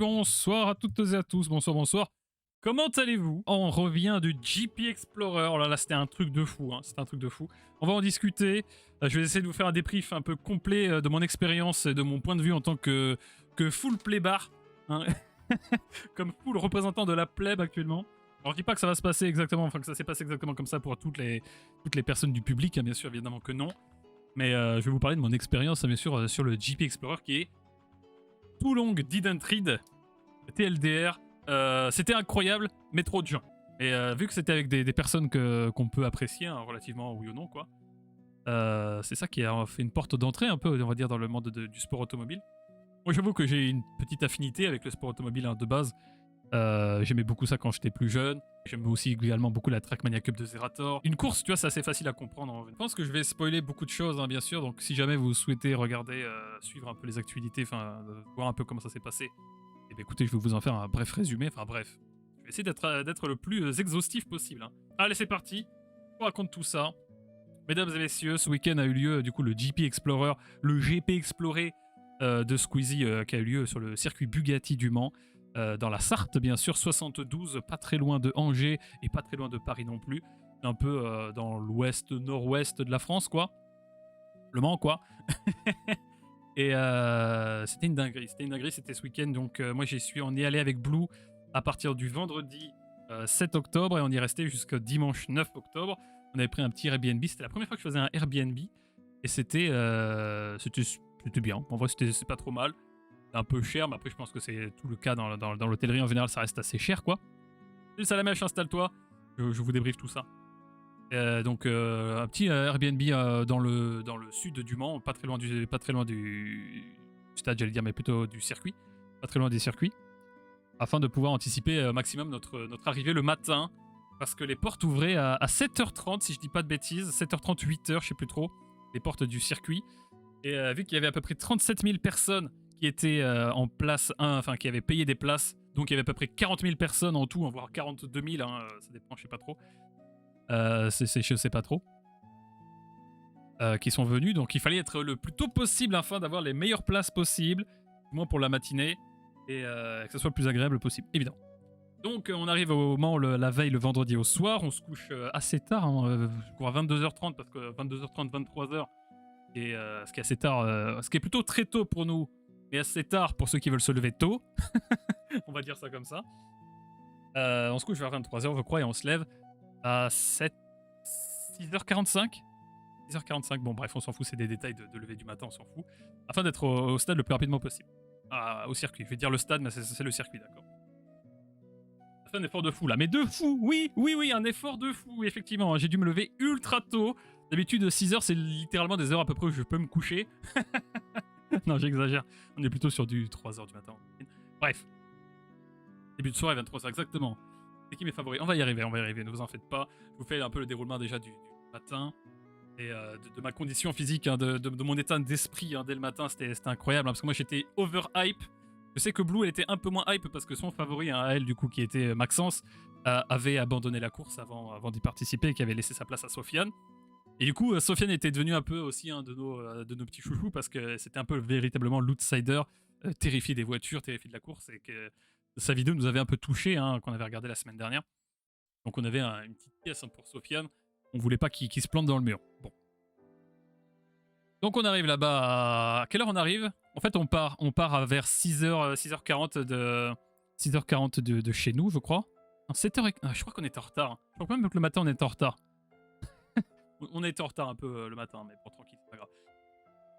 Bonsoir à toutes et à tous, bonsoir, bonsoir. Comment allez-vous? On revient du GP Explorer. Oh là là, c'était un truc de fou, hein. C'était un truc de fou. On va en discuter. Je vais essayer de vous faire un débrief un peu complet de mon expérience et de mon point de vue en tant que full playbar, hein. Comme full représentant de la plèbe actuellement. Alors je dis pas que ça va se passer exactement, enfin que ça s'est passé exactement comme ça pour toutes les personnes du public, hein, bien sûr, évidemment que non. Mais je vais vous parler de mon expérience, hein, bien sûr, sur le GP Explorer qui est Too Long Didn't Read, TLDR. C'était incroyable, mais trop de gens. Et vu que c'était avec des personnes qu'on peut apprécier, hein, relativement oui ou non, quoi, c'est ça qui a fait une porte d'entrée un peu, on va dire, dans le monde du sport automobile. Moi, j'avoue que j'ai une petite affinité avec le sport automobile, hein, de base. J'aimais beaucoup ça quand j'étais plus jeune. J'aime aussi également beaucoup la Trackmania Cup de Zerator. Une course, tu vois, c'est assez facile à comprendre. Je pense que je vais spoiler beaucoup de choses, hein, bien sûr. Donc, si jamais vous souhaitez regarder, suivre un peu les actualités, enfin, voir un peu comment ça s'est passé, eh bien, écoutez, je vais vous en faire un bref résumé. Enfin, bref. Je vais essayer d'être le plus exhaustif possible, hein. Allez, c'est parti. Je vous raconte tout ça. Mesdames et messieurs, ce week-end a eu lieu, du coup, le GP Explorer, le GP Exploré de Squeezie, qui a eu lieu sur le circuit Bugatti du Mans. Dans la Sarthe, bien sûr, 72, pas très loin de Angers et pas très loin de Paris non plus. Un peu dans l'ouest, nord-ouest de la France, quoi. Le Mans, quoi. Et c'était une dinguerie. C'était ce week-end. Donc, moi, on y allé avec Blue à partir du vendredi 7 octobre et on y est resté jusqu'au dimanche 9 octobre. On avait pris un petit Airbnb. C'était la première fois que je faisais un Airbnb et c'était bien. En vrai, c'est pas trop mal. Un peu cher, mais après je pense que c'est tout le cas dans l'hôtellerie en général, ça reste assez cher, quoi. Salut Salamèche, installe-toi, je vous débriefe tout ça. Donc un petit Airbnb dans le sud du Mans, pas très loin du stade, j'allais dire, mais plutôt du circuit, pas très loin des circuits, afin de pouvoir anticiper maximum notre arrivée le matin, parce que les portes ouvraient à 7h30, si je dis pas de bêtises, 7h30, 8h, je sais plus trop, les portes du circuit. Et vu qu'il y avait à peu près 37 000 personnes qui étaient en place, enfin qui avaient payé des places, donc il y avait à peu près 40 000 personnes en tout, voire 42 000, hein, ça dépend, je sais pas trop. Je sais pas trop. Qui sont venus, donc il fallait être le plus tôt possible afin d'avoir les meilleures places possibles, du moins pour la matinée, et que ce soit le plus agréable possible, évidemment. Donc on arrive au Mans la veille, le vendredi au soir, on se couche assez tard, hein, à 22h30, parce que 22h30, 23h, et ce qui est assez tard, ce qui est plutôt très tôt pour nous, mais assez tard pour ceux qui veulent se lever tôt. On va dire ça comme ça. On se couche vers 23h, je crois, et on se lève à 6h45. 6h45, bon bref, on s'en fout, c'est des détails de lever du matin, on s'en fout. Afin d'être au stade le plus rapidement possible. Au circuit, je vais dire le stade, mais c'est le circuit, d'accord. Ça fait un effort de fou là, mais de fou, oui, un effort de fou, effectivement. J'ai dû me lever ultra tôt. D'habitude, 6h, c'est littéralement des heures à peu près où je peux me coucher. Non, j'exagère. On est plutôt sur du 3h du matin. Bref. Début de soirée, 23h, exactement. C'est qui mes favoris? On va y arriver, ne vous en faites pas. Je vous fais un peu le déroulement déjà du matin. Et de ma condition physique, hein, de mon état d'esprit, hein, dès le matin, c'était incroyable. Hein, parce que moi, j'étais over-hype. Je sais que Blue, elle était un peu moins hype parce que son favori, hein, elle, du coup, qui était Maxence, avait abandonné la course avant d'y participer et qui avait laissé sa place à Sofiane. Et du coup, Sofiane était devenu un peu aussi un de nos petits chouchous parce que c'était un peu véritablement l'outsider, terrifié des voitures, terrifié de la course, et que sa vidéo nous avait un peu touché, hein, qu'on avait regardé la semaine dernière. Donc on avait une petite pièce, hein, pour Sofiane. On voulait pas qu'il se plante dans le mur. Bon. Donc on arrive là-bas. À quelle heure on arrive? En fait, on part vers 6h40 de chez nous, je crois. Non, 7h. Je crois qu'on était en retard. Je crois même que le matin on était en retard. On était en retard un peu le matin, mais bon, tranquille, c'est pas grave.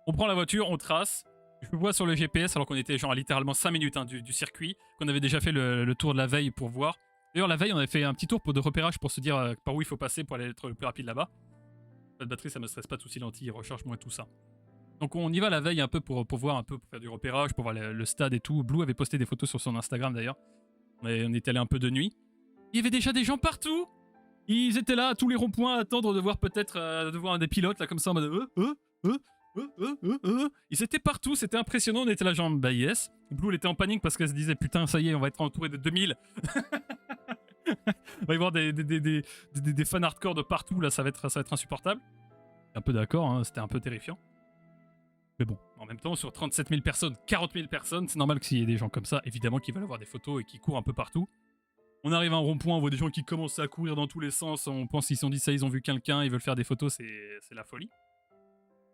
On prend la voiture, on trace. Je vois sur le GPS, alors qu'on était genre littéralement 5 minutes, hein, du circuit, qu'on avait déjà fait le tour de la veille pour voir. D'ailleurs, la veille, on avait fait un petit tour de repérage pour se dire par où il faut passer pour aller être le plus rapide là-bas. Pas de batterie, ça me stresse pas, tout si lentille, recharge moins tout ça. Donc on y va la veille un peu pour voir un peu, pour faire du repérage, pour voir le stade et tout. Blue avait posté des photos sur son Instagram d'ailleurs. Mais on était allé un peu de nuit. Il y avait déjà des gens partout. Ils étaient là à tous les ronds-points à attendre de voir peut-être un des pilotes là comme ça en mode Ils étaient partout, c'était impressionnant. On était là genre bah yes. Blue elle était en panique parce qu'elle se disait putain ça y est on va être entouré de 2000. Il va y avoir des fans hardcore de partout là, ça va être insupportable. Un peu d'accord, hein, c'était un peu terrifiant. Mais bon, en même temps, sur 37 000 personnes, 40 000 personnes, c'est normal qu'il y ait des gens comme ça, évidemment, qui veulent avoir des photos et qui courent un peu partout. On arrive à un rond-point, on voit des gens qui commencent à courir dans tous les sens, on pense qu'ils se sont dit ça, ils ont vu quelqu'un, ils veulent faire des photos, c'est la folie.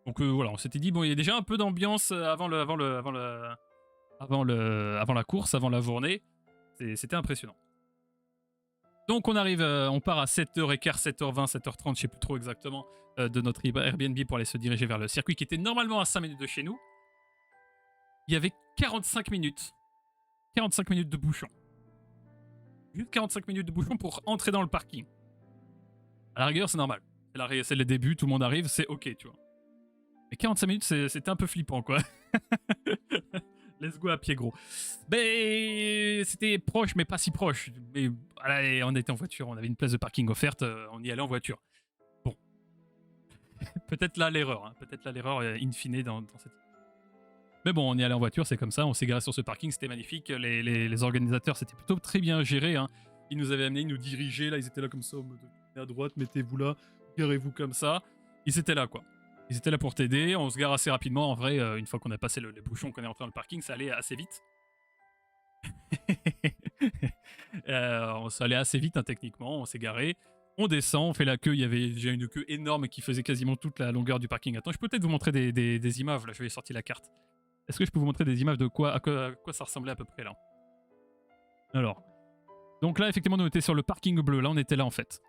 Donc voilà, on s'était dit, bon, il y a déjà un peu d'ambiance avant la course, avant la journée. C'était impressionnant. Donc on arrive, on part à 7h15, 7h20, 7h30, je sais plus trop exactement, de notre Airbnb pour aller se diriger vers le circuit qui était normalement à 5 minutes de chez nous. Il y avait 45 minutes. 45 minutes de bouchon. Juste 45 minutes de bouchon pour entrer dans le parking. À la rigueur, c'est normal. C'est le début, tout le monde arrive, c'est ok, tu vois. Mais 45 minutes, c'était un peu flippant, quoi. Let's go à pied gros. Mais c'était proche, mais pas si proche. Mais voilà, on était en voiture, on avait une place de parking offerte, on y allait en voiture. Bon. Peut-être là l'erreur, hein. Peut-être là l'erreur in fine dans cette... Mais bon, on y allait en voiture, c'est comme ça, on s'est garé sur ce parking, c'était magnifique. Les organisateurs, c'était plutôt très bien géré, hein. Ils nous avaient amenés, ils nous dirigeaient, là, ils étaient là comme ça, en mode, à droite, mettez-vous là, garez-vous comme ça. Ils étaient là, quoi. Ils étaient là pour t'aider, on se gare assez rapidement, en vrai, une fois qu'on a passé les bouchons, qu'on est rentré dans le parking, ça allait assez vite. Ça allait assez vite, hein, techniquement, on s'est garé. On descend, on fait la queue, il y avait déjà une queue énorme qui faisait quasiment toute la longueur du parking. Attends, je peux peut-être vous montrer des images, là, je vais sortir la carte. Est-ce que je peux vous montrer des images de à quoi ça ressemblait à peu près, là? Alors, donc là, effectivement, nous étions sur le parking bleu, là, on était là, en fait.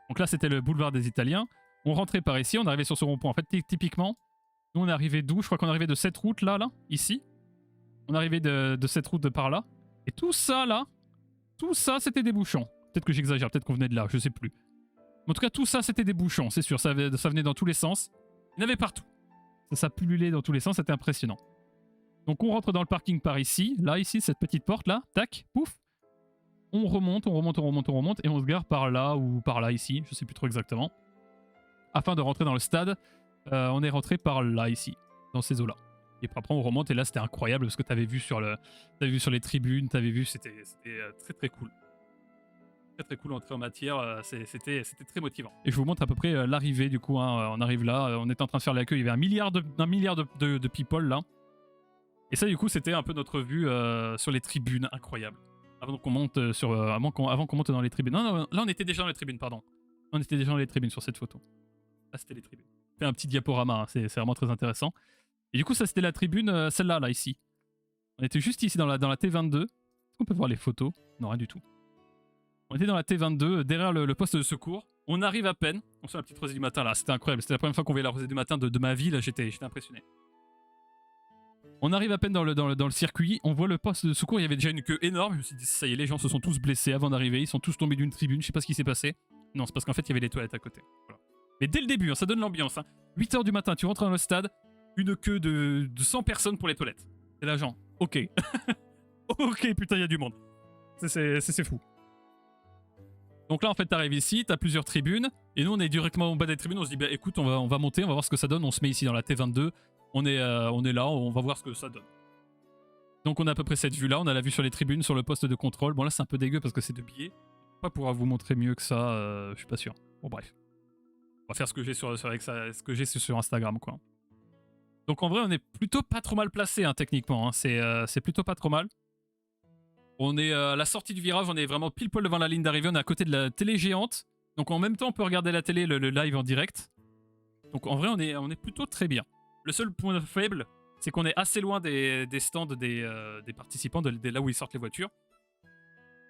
Donc là, c'était le boulevard des Italiens. On rentrait par ici, on arrivait sur ce rond-point. En fait, typiquement, nous, on est arrivé d'où? Je crois qu'on est arrivé de cette route, là, ici. On est arrivé de cette route de par là. Et tout ça, là, tout ça, c'était des bouchons. Peut-être que j'exagère, peut-être qu'on venait de là, je sais plus. Mais en tout cas, tout ça, c'était des bouchons, c'est sûr. Ça venait dans tous les sens. Il y en avait partout. Ça pullulait dans tous les sens, c'était impressionnant. Donc on rentre dans le parking par ici. Là, ici, cette petite porte, là. Tac, pouf. On remonte, on remonte, on remonte, on remonte. Et on se gare par là ou par là, ici. Je sais plus trop exactement. Afin de rentrer dans le stade, on est rentré par là, ici. Dans ces eaux-là. Et après, on remonte. Et là, c'était incroyable parce que t'avais vu sur les tribunes. T'avais vu, c'était très très cool. Très cool entrée en matière, c'était très motivant. Et je vous montre à peu près l'arrivée du coup, hein. On arrive là, on était en train de faire l'accueil, il y avait un milliard de people là. Et ça du coup c'était un peu notre vue sur les tribunes, incroyable. Avant qu'on monte, avant qu'on monte dans les tribunes. Non, là on était déjà dans les tribunes, pardon. On était déjà dans les tribunes sur cette photo. Là c'était les tribunes. Fait un petit diaporama, hein. C'est vraiment très intéressant. Et du coup ça c'était la tribune, celle-là, là, ici. On était juste ici dans la T22. Est-ce qu'on peut voir les photos? Non, rien du tout. On était dans la T22, derrière le poste de secours. On arrive à peine. On se fait la petite rosée du matin là, c'était incroyable. C'était la première fois qu'on voyait la rosée du matin de ma vie, là j'étais impressionné. On arrive à peine dans le circuit, on voit le poste de secours, il y avait déjà une queue énorme. Je me suis dit, ça y est, les gens se sont tous blessés avant d'arriver, ils sont tous tombés d'une tribune, je sais pas ce qui s'est passé. Non, c'est parce qu'en fait il y avait les toilettes à côté. Voilà. Mais dès le début, hein, ça donne l'ambiance. Hein. 8h du matin, tu rentres dans le stade, une queue de 100 personnes pour les toilettes. Et là, genre, ok. Ok, putain, il y a du monde. C'est fou. Donc là, en fait, t'arrives ici, t'as plusieurs tribunes, et nous, on est directement au bas des tribunes, on se dit, bah écoute, on va monter, on va voir ce que ça donne, on se met ici dans la T22, on est là, on va voir ce que ça donne. Donc on a à peu près cette vue-là, on a la vue sur les tribunes, sur le poste de contrôle. Bon là, c'est un peu dégueu parce que c'est de biais. Pas pouvoir vous montrer mieux que ça, je suis pas sûr. Bon bref. On va faire ce que j'ai sur Instagram, quoi. Donc en vrai, on est plutôt pas trop mal placé, hein, techniquement, hein. C'est plutôt pas trop mal. On est à la sortie du virage, on est vraiment pile poil devant la ligne d'arrivée, on est à côté de la télé géante. Donc en même temps, on peut regarder la télé, le live en direct. Donc en vrai, on est plutôt très bien. Le seul point faible, c'est qu'on est assez loin des stands des participants, de là où ils sortent les voitures.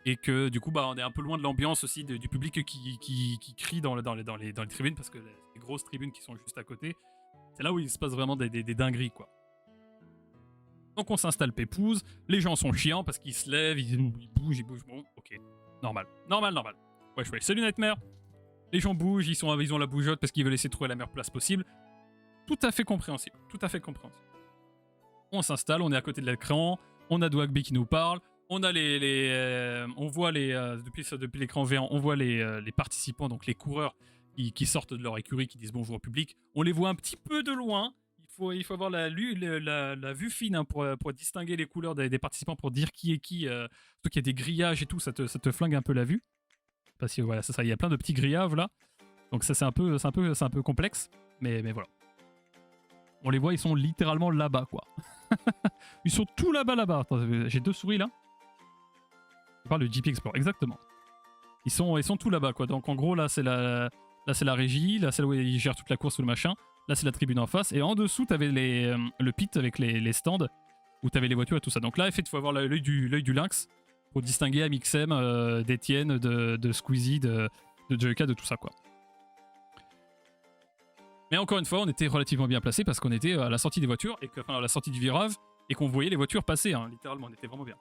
Et que du coup, bah, on est un peu loin de l'ambiance aussi du public qui crie dans les tribunes, parce que les grosses tribunes qui sont juste à côté, c'est là où il se passe vraiment des dingueries, quoi. Donc on s'installe pépouze, les gens sont chiants parce qu'ils se lèvent, ils bougent, bon, ok, normal. Ouais, salut Nightmare. Les gens bougent, ils ont la bougeotte parce qu'ils veulent essayer de trouver la meilleure place possible. Tout à fait compréhensible, On s'installe, on est à côté de l'écran, on a Dwagby qui nous parle, on a on voit depuis l'écran V1, on voit les participants, donc les coureurs qui sortent de leur écurie, qui disent bonjour au public. On les voit un petit peu de loin. Il faut avoir la vue fine, hein, pour distinguer les couleurs des participants, pour dire qui est qui. Surtout qu'il y a des grillages et tout, ça te flingue un peu la vue. Parce que voilà, il y a plein de petits grillages là. Donc ça c'est un peu complexe, mais voilà. On les voit, ils sont littéralement là-bas, quoi. Ils sont tout là-bas. Attends, j'ai 2 souris, là. Je parle de GP Explorer, exactement. Ils sont tout là-bas, quoi. Donc, en gros, là, c'est la régie. Là, c'est là où ils gèrent toute la course ou le machin. Là, c'est la tribune en face. Et en dessous, t'avais le pit avec les stands où t'avais les voitures et tout ça. Donc là, il faut avoir l'œil du lynx pour distinguer Amixem d'Etienne, de Squeezie, de Joyka, de tout ça, quoi. Mais encore une fois, on était relativement bien placé parce qu'on était à la sortie des voitures, enfin à la sortie du virage, et qu'on voyait les voitures passer, hein, littéralement, on était vraiment bien.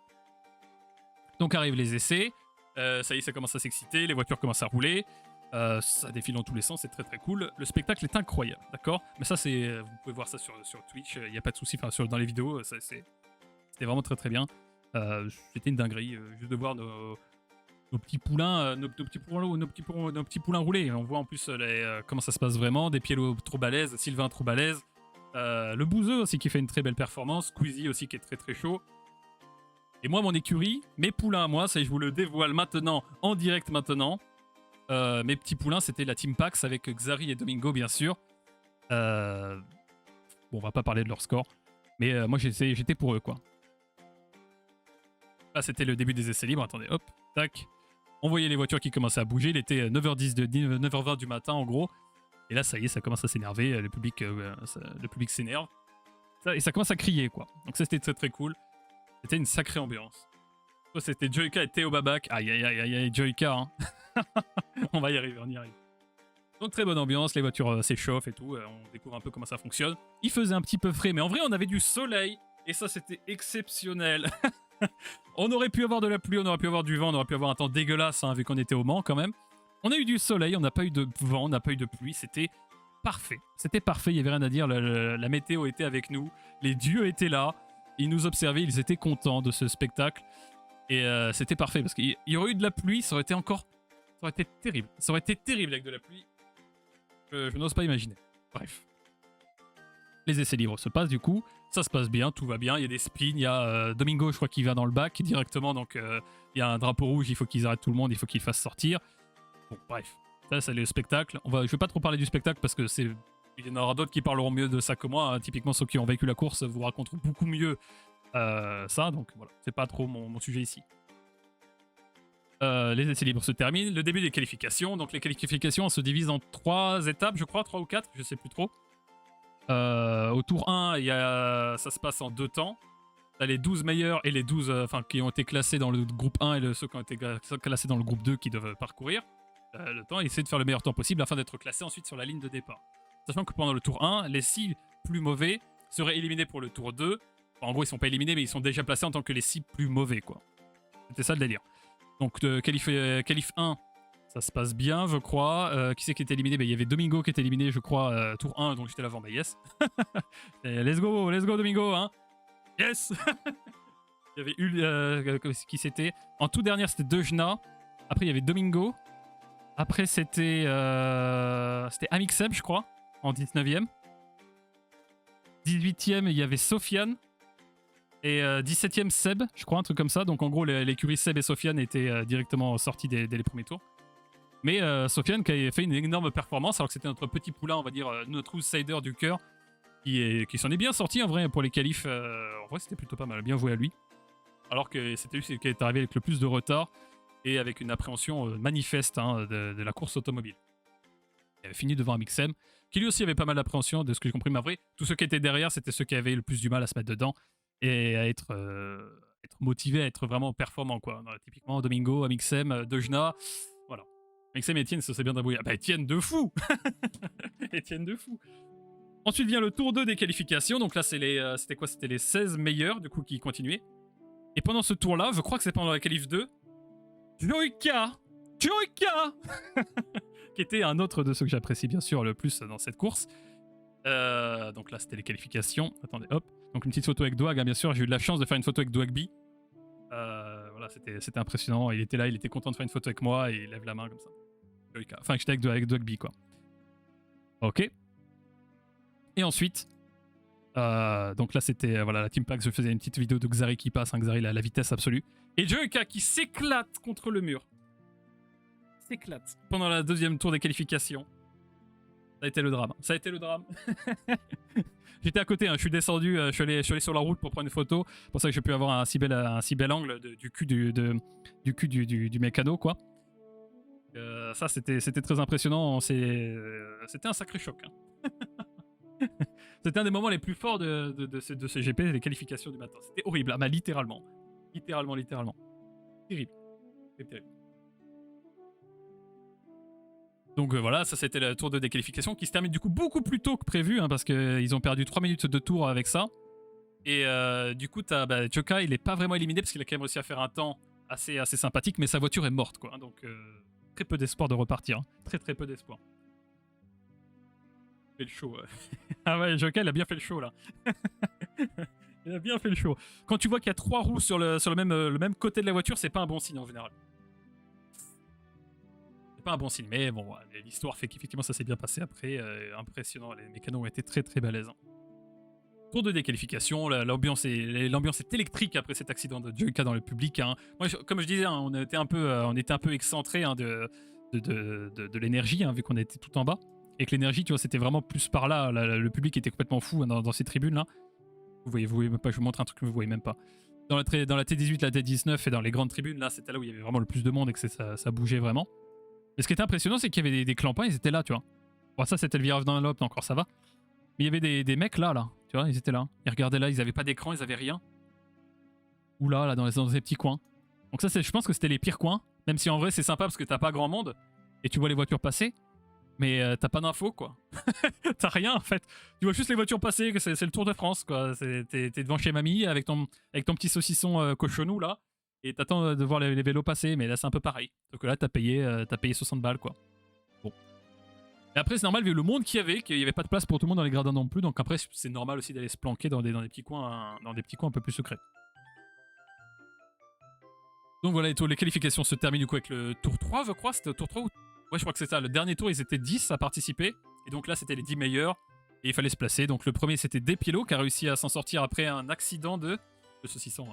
Donc arrivent les essais, ça y est, ça commence à s'exciter, les voitures commencent à rouler, ça défile dans tous les sens, c'est très très cool. Le spectacle est incroyable, d'accord? Mais ça, vous pouvez voir ça sur Twitch, il n'y a pas de souci, enfin dans les vidéos, c'était vraiment très très bien. C'était une dinguerie, juste de voir nos petits poulains, nos petits poulains roulés. On voit en plus comment ça se passe vraiment, des Pielo trop balèzes, Sylvain trop balèze, le Bouzeux aussi qui fait une très belle performance, Squeezie aussi qui est très très chaud. Et moi, mon écurie, mes poulains à moi, ça je vous le dévoile maintenant, en direct maintenant. Mes petits poulains, c'était la Team Pax avec Xari et Domingo, bien sûr. Bon, on va pas parler de leur score, mais moi j'étais pour eux, quoi. Là, c'était le début des essais libres. Attendez, hop, tac. On voyait les voitures qui commençaient à bouger. Il était 9h10 9h20 du matin, en gros. Et là, ça y est, ça commence à s'énerver. Le public s'énerve. Et ça commence à crier, quoi. Donc ça, c'était très très cool. C'était une sacrée ambiance. Ça, c'était Joyka et Théo Babac. Aïe, aïe, aïe, aïe, Joyka, hein. On va y arriver, on y arrive. Donc très bonne ambiance, les voitures s'échauffent et tout. On découvre un peu comment ça fonctionne. Il faisait un petit peu frais, mais en vrai, on avait du soleil. Et ça, c'était exceptionnel. On aurait pu avoir de la pluie, on aurait pu avoir du vent, on aurait pu avoir un temps dégueulasse, hein, vu qu'on était au Mans quand même. On a eu du soleil, on n'a pas eu de vent, on n'a pas eu de pluie, c'était parfait. C'était parfait, il n'y avait rien à dire, la météo était avec nous, les dieux étaient là, ils nous observaient, ils étaient contents de ce spectacle. Et c'était parfait, parce qu'il y aurait eu de la pluie, ça aurait été encore... Ça aurait été terrible. Ça aurait été terrible avec de la pluie. Je n'ose pas imaginer. Bref. Les essais libres se passent du coup. Ça se passe bien, tout va bien. Il y a des spins, il y a Domingo, je crois, qui va dans le bac directement. Donc il y a un drapeau rouge, il faut qu'ils arrêtent tout le monde, il faut qu'ils fassent sortir. Bon, bref. Ça, c'est le spectacle. Je vais pas trop parler du spectacle parce que il y en aura d'autres qui parleront mieux de ça que moi. Hein. Typiquement, ceux qui ont vécu la course vous raconteront beaucoup mieux ça. Donc voilà, c'est pas trop mon sujet ici. Les essais libres se terminent. Le début des qualifications. Donc les qualifications se divisent en 3 étapes, je crois, 3 ou 4, je sais plus trop. Au tour 1, ça se passe en 2 temps. T'as les 12 meilleurs et les 12 qui ont été classés dans le groupe 1 et ceux qui ont été classés dans le groupe 2 qui doivent parcourir le temps et essayer de faire le meilleur temps possible afin d'être classés ensuite sur la ligne de départ. Sachant que pendant le tour 1, les 6 plus mauvais seraient éliminés pour le tour 2. Enfin, en gros, ils sont pas éliminés, mais ils sont déjà placés en tant que les 6 plus mauvais, quoi. C'était ça le délire. Donc, qualif 1, ça se passe bien, je crois. Qui c'est qui était éliminé? Il y avait Domingo qui était éliminé, je crois, tour 1, donc j'étais l'avant, yes. Let's go Domingo, hein. Yes. Il y avait eu qui c'était. En tout dernière, c'était Dejna. Après, il y avait Domingo. Après, c'était Amixem, je crois, en 19ème. 18ème, il y avait Sofiane. Et 17ème, Seb, je crois, un truc comme ça. Donc, en gros, l'écurie Seb et Sofiane étaient directement sortis dès les premiers tours. Mais Sofiane qui a fait une énorme performance, alors que c'était notre petit poulain, on va dire, notre outsider du cœur, qui s'en est bien sorti en vrai pour les qualifs. En vrai, c'était plutôt pas mal, bien joué à lui. Alors que c'était lui qui est arrivé avec le plus de retard et avec une appréhension manifeste de la course automobile. Il avait fini devant Amixem, qui lui aussi avait pas mal d'appréhension, de ce que j'ai compris. Mais en vrai, tous ceux qui étaient derrière, c'était ceux qui avaient le plus du mal à se mettre dedans et à être motivés, à être vraiment performants, quoi. Typiquement, Domingo, Amixem, Dejna, voilà. Amixem et Etienne, ça s'est bien débrouillé. Ah bah Etienne de fou. Etienne de fou. Ensuite vient le tour 2 des qualifications. Donc là, c'était quoi? C'était les 16 meilleurs, du coup, qui continuaient. Et pendant ce tour-là, je crois que c'est pendant la qualif 2, Joyka qui était un autre de ceux que j'apprécie bien sûr le plus dans cette course. Donc là, c'était les qualifications. Attendez, hop. Donc une petite photo avec Dwag, hein, bien sûr. J'ai eu de la chance de faire une photo avec Dwagby. Voilà, c'était impressionnant. Il était là, il était content de faire une photo avec moi et il lève la main comme ça. Joyka. Enfin, j'étais avec Dwagby, quoi. Ok. Et ensuite, donc là, c'était voilà, la Team Pack. Je faisais une petite vidéo de Xari qui passe. Hein, Xari, la vitesse absolue. Et Joyka qui s'éclate contre le mur. S'éclate pendant la deuxième tour des qualifications. Ça a été le drame. Ça a été le drame. J'étais à côté, hein, je suis descendu, je suis allé sur la route pour prendre une photo. C'est pour ça que j'ai pu avoir un si bel angle du cul du mécano, quoi. Ça, c'était très impressionnant. C'était un sacré choc. Hein. C'était un des moments les plus forts de ce GP, les qualifications du matin. C'était horrible, ah, bah, littéralement. Littéralement. Terrible. C'était terrible. Donc voilà, ça c'était le tour de déqualification qui se termine du coup beaucoup plus tôt que prévu, hein, parce qu'ils ont perdu 3 minutes de tour avec ça. Et du coup, Choka, il est pas vraiment éliminé parce qu'il a quand même réussi à faire un temps assez sympathique, mais sa voiture est morte, quoi. Donc très peu d'espoir de repartir. Hein. Très peu d'espoir. Il fait le show. Ah ouais, Choka, il a bien fait le show là. Il a bien fait le show. Quand tu vois qu'il y a 3 roues sur le même côté de la voiture, c'est pas un bon signe en général. C'est pas un bon signe, mais bon, l'histoire fait qu'effectivement ça s'est bien passé après. Impressionnant, les mécanos ont été très balèzes. Hein. Tour de déqualification, l'ambiance est électrique après cet accident de Joyka dans le public. Hein. Moi, comme je disais, hein, on était un peu excentré hein, de l'énergie, hein, vu qu'on était tout en bas. Et que l'énergie, tu vois, c'était vraiment plus par là. Le public était complètement fou hein, dans ces tribunes-là. Vous voyez même pas, je vous montre un truc que vous voyez même pas. Dans la T18, la T19 et dans les grandes tribunes, là, c'était là où il y avait vraiment le plus de monde et que ça bougeait vraiment. Mais ce qui était impressionnant, c'est qu'il y avait des clampins, ils étaient là, tu vois. Bon, ça, c'était le virage dans l'Op, encore ça va. Mais il y avait des mecs là, tu vois, ils étaient là. Ils regardaient là, ils avaient pas d'écran, ils avaient rien. Ou là, dans ces petits coins. Donc ça, je pense que c'était les pires coins. Même si en vrai, c'est sympa parce que t'as pas grand monde. Et tu vois les voitures passer. Mais t'as pas d'infos, quoi. T'as rien, en fait. Tu vois juste les voitures passer, que c'est le Tour de France, quoi. T'es devant chez mamie avec ton petit saucisson cochonou, là. Et t'attends de voir les vélos passer, mais là c'est un peu pareil. Donc là t'as payé 60 balles quoi. Bon. Et après c'est normal vu le monde qu'il y avait pas de place pour tout le monde dans les gradins non plus, donc après c'est normal aussi d'aller se planquer dans des petits coins un peu plus secrets. Donc voilà, les qualifications se terminent du coup avec le tour 3 je crois, c'était au tour 3 ou... Ouais je crois que c'est ça, le dernier tour ils étaient 10 à participer, et donc là c'était les 10 meilleurs, et il fallait se placer. Donc le premier c'était Depielo qui a réussi à s'en sortir après un accident de saucisson.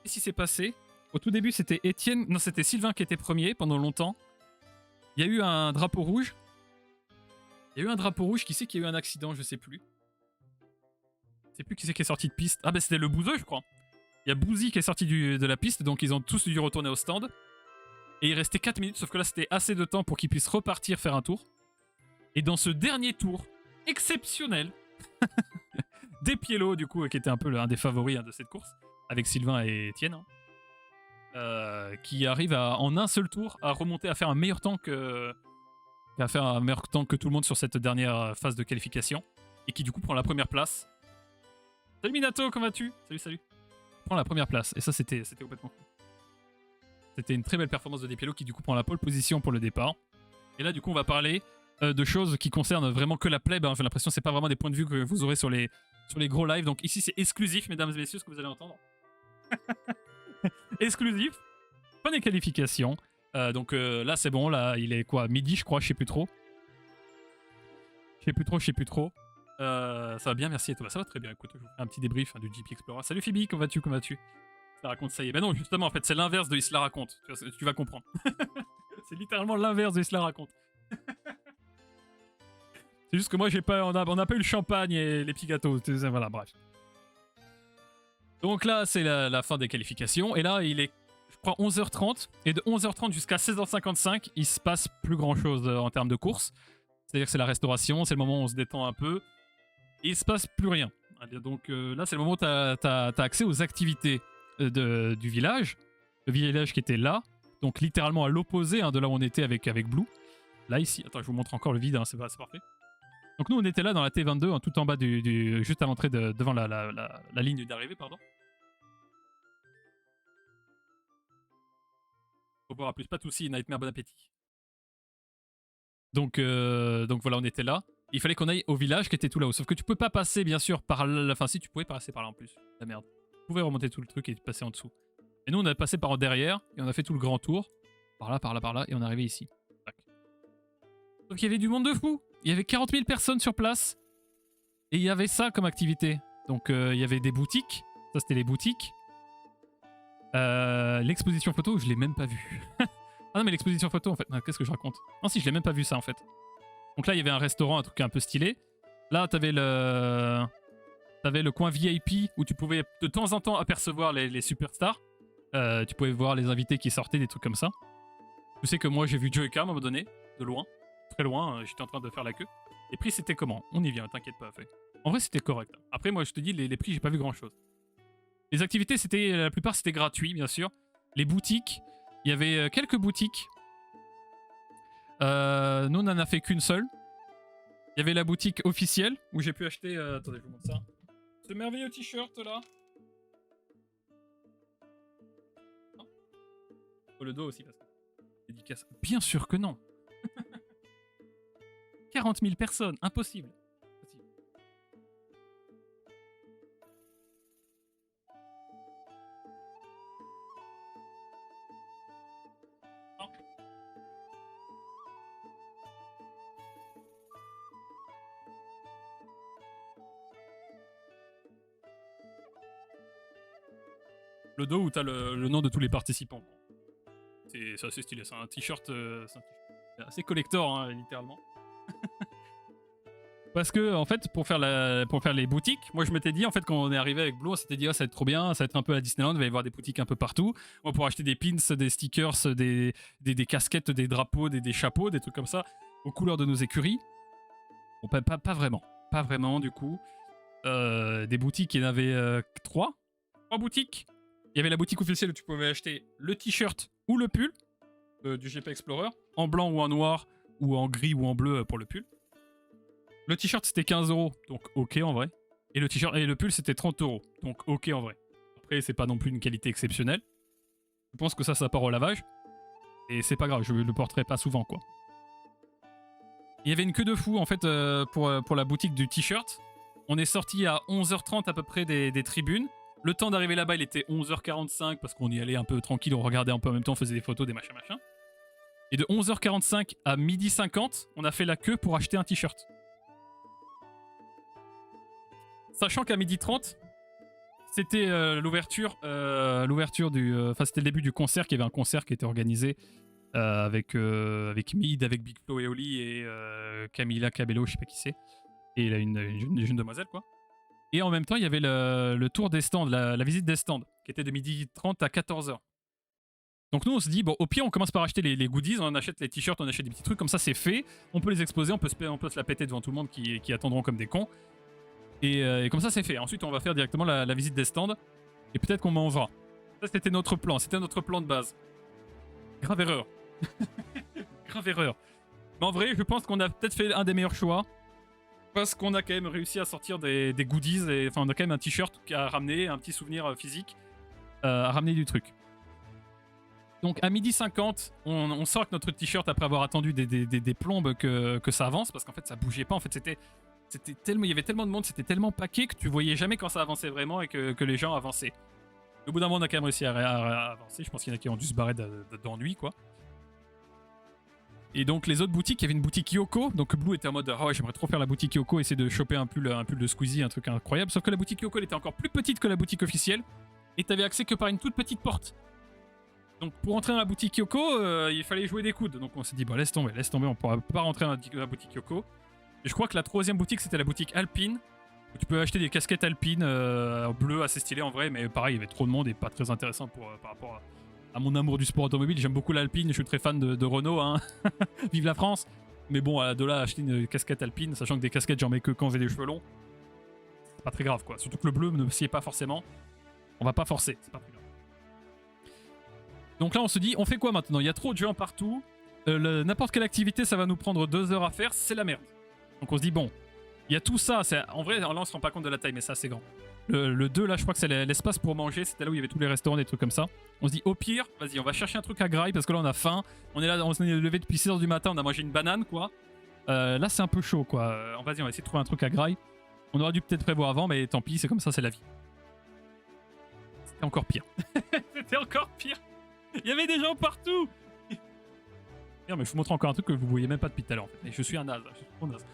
Qu'est-ce qui s'est passé? Au tout début, c'était Étienne. Non, c'était Sylvain qui était premier pendant longtemps. Il y a eu un drapeau rouge. Qui c'est qui a eu un accident? Je sais plus. Je sais plus qui c'est qui est sorti de piste. Ah, bah c'était le Bouzeux, je crois. Il y a Bouzy qui est sorti de la piste, donc ils ont tous dû retourner au stand. Et il restait 4 minutes, sauf que là, c'était assez de temps pour qu'ils puissent repartir faire un tour. Et dans ce dernier tour, exceptionnel, Depielo, du coup, qui était un peu un des favoris hein, de cette course, avec Sylvain et Étienne, hein, qui arrive en un seul tour à remonter, à faire un meilleur temps que tout le monde sur cette dernière phase de qualification, et qui du coup prend la première place. Salut Minato, comment vas-tu? Salut. Prend la première place, et ça c'était complètement fou. C'était une très belle performance de Depielo qui du coup prend la pole position pour le départ. Et là du coup on va parler de choses qui concernent vraiment que la plèbe, hein. J'ai l'impression que c'est pas vraiment des points de vue que vous aurez sur les gros lives, donc ici c'est exclusif mesdames et messieurs ce que vous allez entendre. Exclusif. Fin des qualifications. Donc là c'est bon, là il est quoi, midi je crois, je sais plus trop. Ça va bien, merci et toi. Ça va très bien, écoute, je vous fais un petit débrief hein, du GP Explorer. Salut Phoebe, comment vas-tu? Il se la raconte, ça y est. Ben non, justement en fait c'est l'inverse de il se la raconte, tu vas comprendre. C'est littéralement l'inverse de il se la raconte. C'est juste que moi on n'a pas eu le champagne et les petits gâteaux, voilà, bref. Donc là c'est la fin des qualifications, et là il est je crois 11h30, et de 11h30 jusqu'à 16h55, il se passe plus grand chose en termes de course. C'est-à-dire que c'est la restauration, c'est le moment où on se détend un peu, et il se passe plus rien. Donc là c'est le moment où t'as accès aux activités du village, le village qui était là, donc littéralement à l'opposé hein, de là où on était avec Blue. Là ici, attends je vous montre encore le vide, hein, c'est parfait. Donc nous on était là dans la T22, hein, tout en bas juste à l'entrée devant la ligne d'arrivée, pardon. Au revoir à plus, pas de soucis, Nightmare, bon appétit. Donc voilà, on était là. Il fallait qu'on aille au village qui était tout là-haut. Sauf que tu peux pas passer, bien sûr, par là. Enfin, si, tu pouvais passer par là en plus. La merde. Tu pouvais remonter tout le truc et passer en dessous. Et nous, on a passé par derrière et on a fait tout le grand tour. Par là, et on est arrivé ici. Tac. Donc il y avait du monde de fou. Il y avait 40 000 personnes sur place. Et il y avait ça comme activité. Donc il y avait des boutiques. Ça, c'était les boutiques. L'exposition photo, je l'ai même pas vue. Ah non, mais l'exposition photo, en fait. Qu'est-ce que je raconte? Non, si, je l'ai même pas vu ça, en fait. Donc là, il y avait un restaurant, un truc un peu stylé. Là, t'avais le coin VIP où tu pouvais de temps en temps apercevoir les superstars. Tu pouvais voir les invités qui sortaient, des trucs comme ça. Je sais que moi, j'ai vu Joey K à un moment donné, de loin, très loin. J'étais en train de faire la queue. Les prix, c'était comment? On y vient, t'inquiète pas, fait. En vrai, c'était correct. Après, moi, je te dis, les prix, j'ai pas vu grand-chose. Les activités, la plupart, c'était gratuit, bien sûr. Les boutiques, il y avait quelques boutiques. Nous, on n'en a fait qu'une seule. Il y avait la boutique officielle où j'ai pu acheter... attendez, je vous montre ça. Ce merveilleux t-shirt là. Non. Oh, le dos aussi parce que... Dédicace. Bien sûr que non. 40 000 personnes, impossible. Non. Le dos où t'as le nom de tous les participants. C'est assez stylé, c'est un t-shirt assez collector, hein, littéralement. Parce que, en fait, pour faire les boutiques, moi je m'étais dit, en fait, quand on est arrivé avec Blue, on s'était dit, oh, ça va être trop bien, ça va être un peu à Disneyland, il va y avoir des boutiques un peu partout. On va pouvoir acheter des pins, des stickers, des casquettes, des drapeaux, des chapeaux, des trucs comme ça, aux couleurs de nos écuries. Bon, pas vraiment. Pas vraiment, du coup. Des boutiques, il y en avait 3 boutiques. Il y avait la boutique officielle où tu pouvais acheter le t-shirt ou le pull du GP Explorer, en blanc ou en noir, ou en gris ou en bleu pour le pull. Le t-shirt c'était 15 €, donc ok en vrai. Et le pull c'était 30 €, donc ok en vrai. Après c'est pas non plus une qualité exceptionnelle. Je pense que ça part au lavage. Et c'est pas grave, je le porterai pas souvent quoi. Il y avait une queue de fou en fait pour la boutique du t-shirt. On est sorti à 11h30 à peu près des tribunes. Le temps d'arriver là-bas il était 11h45 parce qu'on y allait un peu tranquille, on regardait un peu en même temps, on faisait des photos, des machins. Et de 11h45 à 12h50, on a fait la queue pour acheter un t-shirt. Sachant qu'à 12h30, c'était l'ouverture du... Enfin, c'était le début du concert, qu'il y avait un concert qui était organisé avec Mid, avec Big Flo et Oli et Camila Cabello, je sais pas qui c'est. Et il a une jeune demoiselle, quoi. Et en même temps, il y avait le tour des stands, la visite des stands, qui était de 12h30 à 14h. Donc nous, on se dit, bon, au pire, on commence par acheter les goodies, on achète les t-shirts, on achète des petits trucs, comme ça, c'est fait. On peut les exposer, on peut se la péter devant tout le monde qui attendront comme des cons. Et comme ça, c'est fait. Ensuite, on va faire directement la visite des stands. Et peut-être qu'on mangera. Ça, c'était notre plan. C'était notre plan de base. Grave erreur. Grave erreur. Mais en vrai, je pense qu'on a peut-être fait un des meilleurs choix. Parce qu'on a quand même réussi à sortir des goodies. Enfin, on a quand même un t-shirt à ramener, un petit souvenir physique à ramener du truc. Donc à 12h50, on sort avec notre t-shirt après avoir attendu des plombes que ça avance. Parce qu'en fait, ça bougeait pas. En fait, il y avait tellement de monde, c'était tellement paqué que tu voyais jamais quand ça avançait vraiment et que les gens avançaient. Au bout d'un moment, on a quand même réussi à avancer. Je pense qu'il y en a qui ont dû se barrer d'ennui, quoi. Et donc, les autres boutiques, il y avait une boutique Yoko. Donc, Blue était en mode, ah ouais, j'aimerais trop faire la boutique Yoko, essayer de choper un pull de Squeezie, un truc incroyable. Sauf que la boutique Yoko, elle était encore plus petite que la boutique officielle. Et t'avais accès que par une toute petite porte. Donc, pour entrer dans la boutique Yoko, il fallait jouer des coudes. Donc, on s'est dit, bon, laisse tomber, on pourra pas rentrer dans la boutique Yoko. Et je crois que la troisième boutique, c'était la boutique Alpine. Où tu peux acheter des casquettes Alpine bleues assez stylées en vrai, mais pareil, il y avait trop de monde et pas très intéressant par rapport à mon amour du sport automobile. J'aime beaucoup l'Alpine, je suis très fan de Renault, hein. Vive la France. Mais bon, de là à acheter une casquette Alpine, sachant que des casquettes, j'en mets que quand j'ai des cheveux longs, c'est pas très grave quoi. Surtout que le bleu ne s'y est pas forcément. On va pas forcer, c'est pas très grave. Donc là, on se dit, on fait quoi maintenant? Il y a trop de gens partout. N'importe quelle activité, ça va nous prendre 2 heures à faire, c'est la merde. Donc on se dit, bon, il y a tout ça. En vrai, là, on se rend pas compte de la taille, mais c'est assez grand. Le 2, là, je crois que c'est l'espace pour manger. C'était là où il y avait tous les restaurants, des trucs comme ça. On se dit, au pire, vas-y, on va chercher un truc à graille parce que là, on a faim. On est là, on s'est levé depuis 6h du matin, on a mangé une banane, quoi. Là, c'est un peu chaud, quoi. Vas-y, on va essayer de trouver un truc à graille. On aurait dû peut-être prévoir avant, mais tant pis, c'est comme ça, c'est la vie. C'était encore pire. C'était encore pire. Il y avait des gens partout. Mais je vous montre encore un truc que vous voyez même pas depuis tout à l'heure, en fait. Et je suis un naze, je suis trop naze.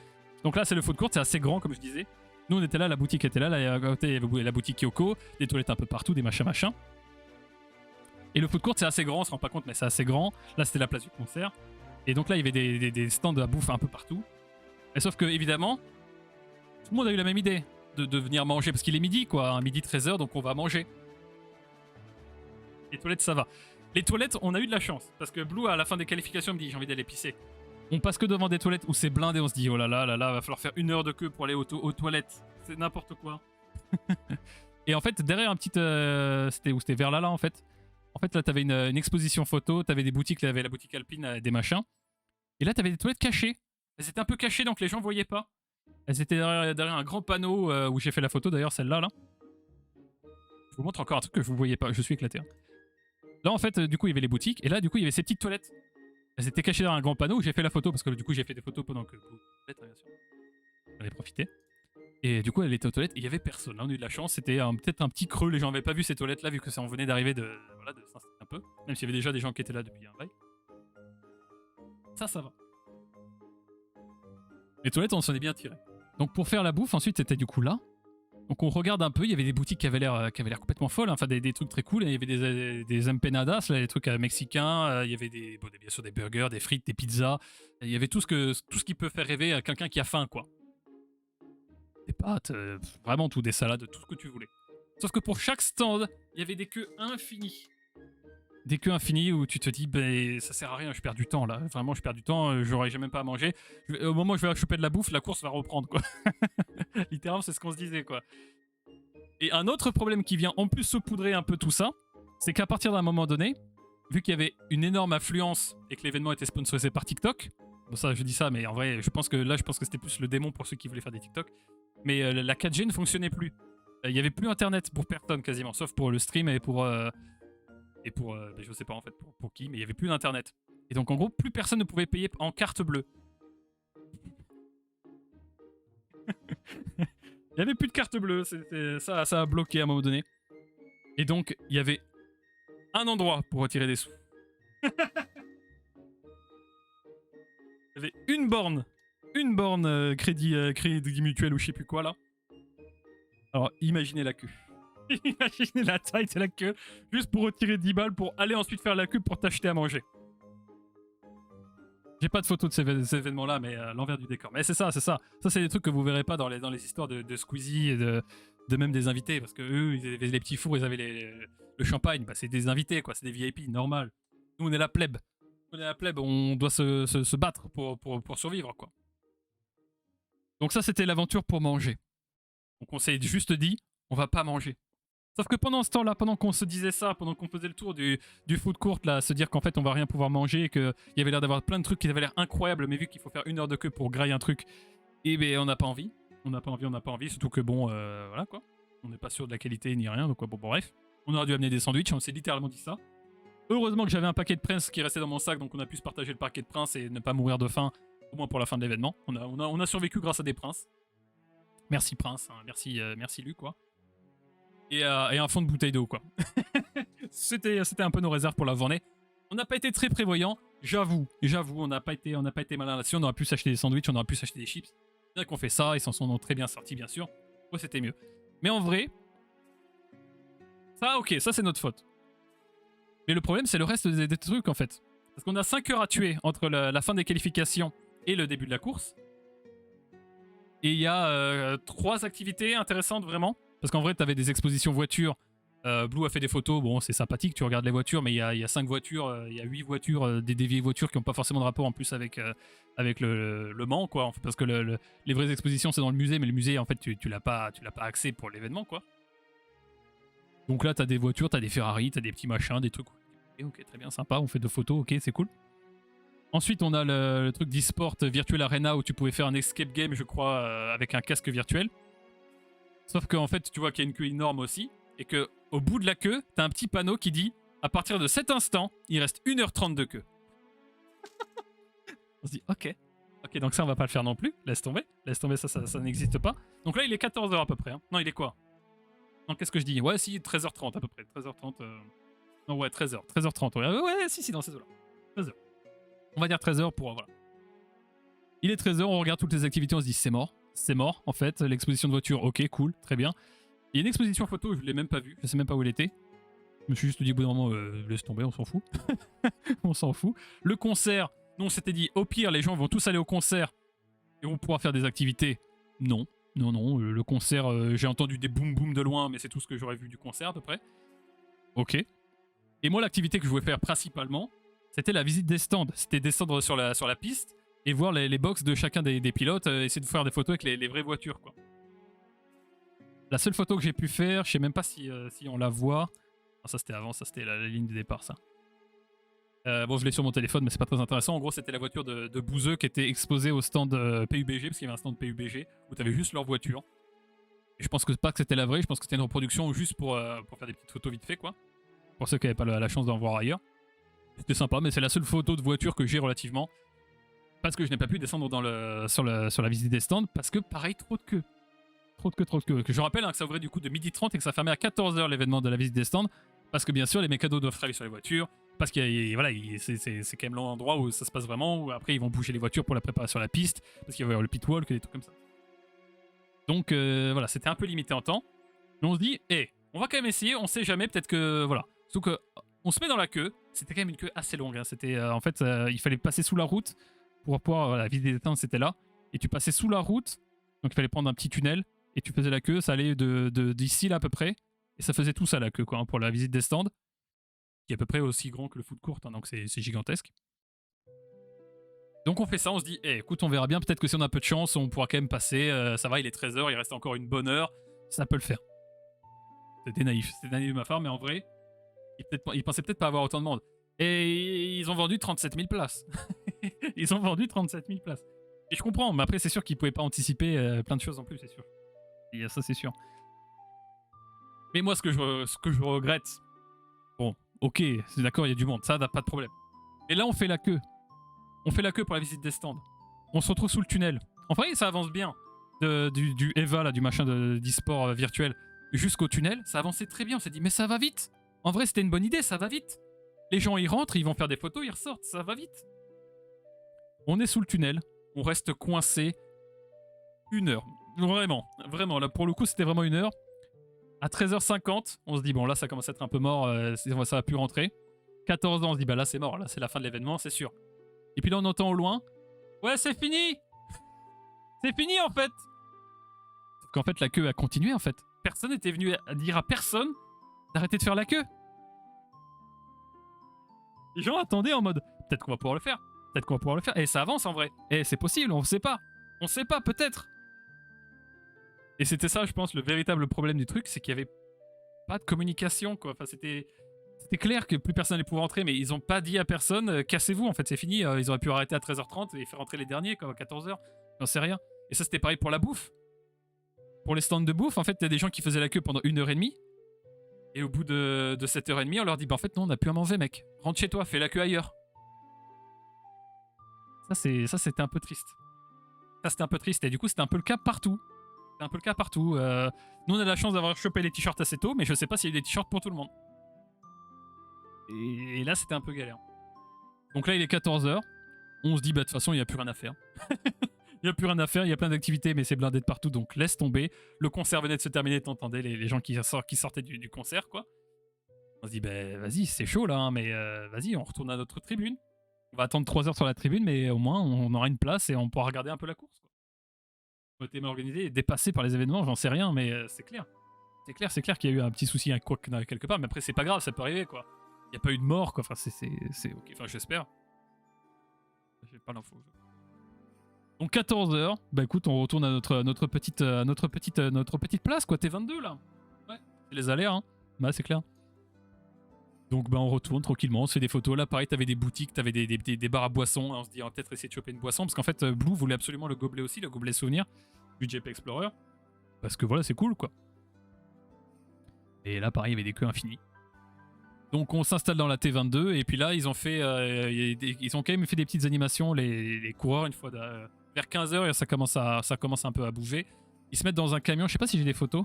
Donc là, c'est le food court, c'est assez grand, comme je disais. Nous, on était là, la boutique était là, à côté, il y avait la boutique Yoko, des toilettes un peu partout, des machins. Et le food court, c'est assez grand, on se rend pas compte, mais c'est assez grand. Là, c'était la place du concert. Et donc là, il y avait des stands à bouffe un peu partout. Et sauf que, évidemment, tout le monde a eu la même idée de venir manger, parce qu'il est midi, quoi, midi 13h, donc on va manger. Les toilettes, ça va. Les toilettes, on a eu de la chance, parce que Blue, à la fin des qualifications, me dit j'ai envie d'aller pisser. On passe que devant des toilettes où c'est blindé, on se dit oh là là, va falloir faire 1 heure de queue pour aller aux toilettes. C'est n'importe quoi. Et en fait, derrière un petit... C'était vers là, en fait. En fait, là, t'avais une exposition photo, t'avais des boutiques, là, t'avais la boutique Alpine, des machins. Et là, t'avais des toilettes cachées. Elles étaient un peu cachées, donc les gens voyaient pas. Elles étaient derrière un grand panneau où j'ai fait la photo, d'ailleurs, celle-là, là. Je vous montre encore un truc que vous voyez pas, je suis éclaté. Hein. Là, en fait, du coup, il y avait les boutiques, et là, du coup, il y avait ces petites toilettes. Elles étaient cachées derrière un grand panneau où j'ai fait la photo, parce que du coup, j'ai fait des photos pendant que... Bien sûr. J'en ai profité. Et du coup, elle était aux toilettes et il y avait personne. Là, on a eu de la chance. C'était peut-être un petit creux. Les gens n'avaient pas vu ces toilettes-là, vu que ça en venait d'arriver de s'installer un peu. Même s'il y avait déjà des gens qui étaient là depuis un bail. Ça va. Les toilettes, on s'en est bien tiré. Donc, pour faire la bouffe, ensuite, c'était du coup là. Donc, on regarde un peu. Il y avait des boutiques qui avaient l'air complètement folles. Enfin, des trucs très cool. Il y avait des empanadas, là, des trucs mexicains. Il y avait bien sûr des burgers, des frites, des pizzas. Il y avait tout ce qui peut faire rêver à quelqu'un qui a faim, quoi. Des pâtes, vraiment tout, des salades, tout ce que tu voulais. Sauf que pour chaque stand, il y avait des queues infinies. Des queues infinies où tu te dis, ben ça sert à rien, je perds du temps là. Vraiment, je perds du temps, j'aurais jamais pas à manger. Au moment où je vais choper de la bouffe, la course va reprendre, quoi. Littéralement, c'est ce qu'on se disait, quoi. Et un autre problème qui vient en plus saupoudrer un peu tout ça, c'est qu'à partir d'un moment donné, vu qu'il y avait une énorme affluence et que l'événement était sponsorisé par TikTok, bon ça je dis ça, mais en vrai, je pense que c'était plus le démon pour ceux qui voulaient faire des TikTok. Mais la 4G ne fonctionnait plus. Il n'y avait plus internet pour personne quasiment, sauf pour le stream et pour... je sais pas en fait pour qui, mais il n'y avait plus d'internet. Et donc en gros, plus personne ne pouvait payer en carte bleue. Il n'y avait plus de carte bleue, ça a bloqué à un moment donné. Et donc, il y avait un endroit pour retirer des sous. Il y avait une borne crédit mutuel ou je sais plus quoi là. Alors imaginez la queue. Imaginez la taille de la queue juste pour retirer 10 balles pour aller ensuite faire la queue pour t'acheter à manger. J'ai pas de photo de ces événements là, mais l'envers du décor. Mais c'est ça. Ça c'est des trucs que vous verrez pas dans les histoires de Squeezie et de même des invités, parce que eux ils avaient les petits fours, ils avaient le champagne, bah c'est des invités quoi, c'est des VIP, normal. Nous on est la plèbe. On doit se battre pour survivre, quoi. Donc ça, c'était l'aventure pour manger. Donc on s'est juste dit, on va pas manger. Sauf que pendant ce temps-là, pendant qu'on se disait ça, pendant qu'on faisait le tour du food court, là, se dire qu'en fait on va rien pouvoir manger, qu'il y avait l'air d'avoir plein de trucs qui avaient l'air incroyables, mais vu qu'il faut faire 1 heure de queue pour grailler un truc, et ben on n'a pas envie. On n'a pas envie, surtout que bon, voilà quoi. On n'est pas sûr de la qualité ni rien, donc bon, bref. On aurait dû amener des sandwichs, on s'est littéralement dit ça. Heureusement que j'avais un paquet de Prince qui restait dans mon sac, donc on a pu se partager le paquet de Prince et ne pas mourir de faim, au moins pour la fin de l'événement. On a survécu grâce à des Prince. Merci Prince, hein, merci Luc, quoi. Et un fond de bouteille d'eau, quoi. C'était un peu nos réserves pour la journée. On n'a pas été très prévoyants, j'avoue, on n'a pas été malin là-dessus. On aurait pu s'acheter des sandwichs, on aurait pu s'acheter des chips. Bien qu'on fait ça, ils s'en sont très bien sortis, bien sûr. Ouais, c'était mieux. Mais en vrai, ça, ok, ça c'est notre faute. Mais le problème, c'est le reste des trucs, en fait. Parce qu'on a 5 heures à tuer entre la fin des qualifications et le début de la course. Et il y a 3 activités intéressantes, vraiment. Parce qu'en vrai, tu avais des expositions voitures. Blue a fait des photos. Bon, c'est sympathique, tu regardes les voitures, mais il y a 5 voitures, il y a 8 voitures, des vieilles voitures qui n'ont pas forcément de rapport en plus avec le Mans, quoi. Parce que les vraies expositions, c'est dans le musée, mais le musée, en fait, tu l'as pas accès pour l'événement, quoi. Donc là, t'as des voitures, t'as des Ferrari, t'as des petits machins, des trucs. Ok, très bien, sympa, on fait 2 photos, ok, c'est cool. Ensuite, on a le truc d'e-sport Virtual Arena où tu pouvais faire un escape game, je crois, avec un casque virtuel. Sauf qu'en fait, tu vois qu'il y a une queue énorme aussi, et qu'au bout de la queue, t'as un petit panneau qui dit à partir de cet instant, il reste 1h30 de queue. On se dit, ok, donc ça, on va pas le faire non plus, laisse tomber, ça n'existe pas. Donc là, il est 14h à peu près. Hein. Non, il est quoi? Non, qu'est-ce que je dis? Ouais, si, 13h30 à peu près. 13h30. Non, ouais, 13h. 13h30. Ouais, si, dans ces eaux-là. 13h. On va dire 13h pour. Voilà. Il est 13h, on regarde toutes les activités, on se dit c'est mort. C'est mort, en fait. L'exposition de voiture, ok, cool, très bien. Il y a une exposition photo, je l'ai même pas vue. Je sais même pas où elle était. Je me suis juste dit au bout d'un moment, laisse tomber, on s'en fout. On s'en fout. Le concert, nous, on s'était dit, au pire, les gens vont tous aller au concert. Et on pourra faire des activités? Non. Non, non. Le concert, j'ai entendu des boum boum de loin, mais c'est tout ce que j'aurais vu du concert à peu près. Ok. Et moi, l'activité que je voulais faire principalement, c'était la visite des stands. C'était descendre sur la piste et voir les box de chacun des pilotes, essayer de faire des photos avec les vraies voitures, quoi. La seule photo que j'ai pu faire, je sais même pas si on la voit. Ah, ça c'était avant, ça c'était la ligne de départ, ça. Bon, je l'ai sur mon téléphone, mais c'est pas très intéressant. En gros, c'était la voiture de Bouzeux qui était exposée au stand PUBG, parce qu'il y avait un stand PUBG où t'avais juste leur voiture. Et je pense que pas que c'était la vraie, je pense que c'était une reproduction juste pour faire des petites photos vite fait, quoi. Pour ceux qui n'avaient pas la chance d'en voir ailleurs. C'était sympa, mais c'est la seule photo de voiture que j'ai relativement. Parce que je n'ai pas pu descendre sur la visite des stands, parce que pareil, trop de queue. Trop de queue. Que je rappelle que ça ouvrait du coup de 12h30 et que ça fermait à 14h l'événement de la visite des stands. Parce que bien sûr, les mécanos doivent travailler sur les voitures. Parce que voilà, c'est quand même l'endroit où ça se passe vraiment. Où après, ils vont bouger les voitures pour la préparer sur la piste. Parce qu'il va y avoir le pit walk et des trucs comme ça. Donc voilà, c'était un peu limité en temps. Mais on se dit, on va quand même essayer. On sait jamais, peut-être que. Voilà. Sauf que on se met dans la queue. C'était quand même une queue assez longue. Hein. C'était en fait, il fallait passer sous la route pour pouvoir. La visite des stands, c'était là. Et tu passais sous la route. Donc il fallait prendre un petit tunnel. Et tu faisais la queue, ça allait d'ici là à peu près. Et ça faisait tout ça la queue, quoi, hein, pour la visite des stands. Qui est à peu près aussi grand que le foot court, hein, donc c'est gigantesque. Donc on fait ça, on se dit, écoute, on verra bien, peut-être que si on a un peu de chance, on pourra quand même passer. Ça va, il est 13h, il reste encore une bonne heure. Ça peut le faire. C'était naïf de ma part, mais en vrai, ils pensaient peut-être pas avoir autant de monde. Et ils ont vendu 37 000 places. Ils ont vendu 37 000 places. Et je comprends, mais après, c'est sûr qu'ils pouvaient pas anticiper plein de choses en plus, c'est sûr. Et ça, c'est sûr. Mais moi, ce que je regrette, bon, ok, c'est d'accord, il y a du monde, ça n'a pas de problème. Et là, on fait la queue. On fait la queue pour la visite des stands. On se retrouve sous le tunnel. En vrai, ça avance bien. Du EVA, là, du machin d'e-sport virtuel, jusqu'au tunnel, ça avançait très bien. On s'est dit, mais ça va vite. En vrai, c'était une bonne idée, ça va vite. Les gens, ils rentrent, ils vont faire des photos, ils ressortent, ça va vite. On est sous le tunnel, on reste coincé 1 heure. Vraiment, vraiment, là, pour le coup, c'était vraiment 1 heure. À 13h50, on se dit, bon, là, ça commence à être un peu mort, ça va plus rentrer. 14h, on se dit, bah là, c'est mort, là, c'est la fin de l'événement, c'est sûr. Et puis là, on entend au loin, ouais, c'est fini. C'est fini, en fait. Sauf qu'en fait, la queue a continué, en fait. Personne n'était venu à dire à personne d'arrêter de faire la queue. Les gens attendaient en mode, peut-être qu'on va pouvoir le faire. Peut-être qu'on va pouvoir le faire. Et ça avance, en vrai. Et c'est possible, on sait pas. On sait pas, peut-être. Et c'était ça, je pense, le véritable problème du truc, c'est qu'il y avait pas de communication, quoi. Enfin, c'était clair que plus personne n'allait pouvoir entrer, mais ils ont pas dit à personne, cassez-vous, en fait, c'est fini. Ils auraient pu arrêter à 13h30 et faire rentrer les derniers, quoi, à 14h. J'en sais rien. Et ça, c'était pareil pour la bouffe. Pour les stands de bouffe, en fait, t'as des gens qui faisaient la queue pendant 1h30. Et au bout de 7h30, on leur dit, bah en fait, non, on n'a plus à manger, mec. Rentre chez toi, fais la queue ailleurs. Ça, c'était un peu triste. Ça, c'était un peu triste. Et du coup, c'était un peu le cas partout. C'était un peu le cas partout. Nous, on a la chance d'avoir chopé les t-shirts assez tôt, mais je sais pas s'il y a eu des t-shirts pour tout le monde. Et là, c'était un peu galère. Donc là, il est 14h. On se dit, bah de toute façon, il n'y a plus rien à faire. Il n'y a plus rien à faire, il y a plein d'activités, mais c'est blindé de partout, donc laisse tomber. Le concert venait de se terminer, t'entendais les gens qui sortaient du concert, quoi. On se dit, bah vas-y, c'est chaud là, hein, mais vas-y, on retourne à notre tribune. On va attendre 3 heures sur la tribune, mais au moins, on aura une place et on pourra regarder un peu la course, quoi. On était mal organisé et dépassé par les événements, j'en sais rien, mais c'est clair. C'est clair qu'il y a eu un petit souci, un couac quelque part, mais après, c'est pas grave, ça peut arriver, quoi. Il n'y a pas eu de mort, quoi. Enfin, c'est ok. Enfin, j'espère. J'ai pas l'info. Donc 14h, bah écoute, on retourne à notre petite place, quoi. T22 là. Ouais, c'est les aléas, hein. Bah c'est clair. Donc bah on retourne tranquillement, on se fait des photos. Là pareil, t'avais des boutiques, t'avais des bars à boissons. On se dit on va peut-être essayer de choper une boisson, parce qu'en fait Blue voulait absolument le gobelet aussi, le gobelet souvenir du JP Explorer. Parce que voilà, c'est cool, quoi. Et là pareil, il y avait des queues infinies. Donc on s'installe dans la T22 et puis là ils ont quand même fait des petites animations, les coureurs, une fois vers 15h, ça commence un peu à bouger. Ils se mettent dans un camion, je sais pas si j'ai des photos.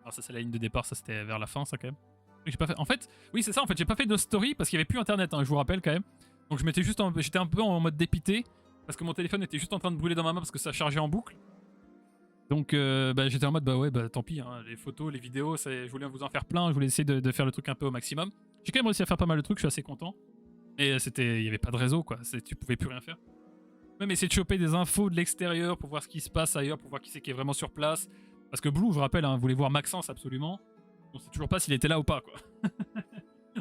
Alors ça c'est la ligne de départ, ça c'était vers la fin, ça quand même. J'ai pas fait... En fait, oui c'est ça, en fait j'ai pas fait de story parce qu'il y avait plus internet, hein, je vous rappelle quand même. Donc j'étais un peu en mode dépité parce que mon téléphone était juste en train de brûler dans ma main parce que ça chargeait en boucle. Donc bah, j'étais en mode bah ouais bah tant pis, hein, les photos, les vidéos, je voulais vous en faire plein, je voulais essayer de faire le truc un peu au maximum. J'ai quand même réussi à faire pas mal de trucs, je suis assez content. Et il y avait pas de réseau, quoi, tu pouvais plus rien faire. Même essayer de choper des infos de l'extérieur pour voir ce qui se passe ailleurs, pour voir qui c'est qui est vraiment sur place. Parce que Blue, je rappelle, hein, voulait voir Maxence absolument. On sait toujours pas s'il était là ou pas, quoi.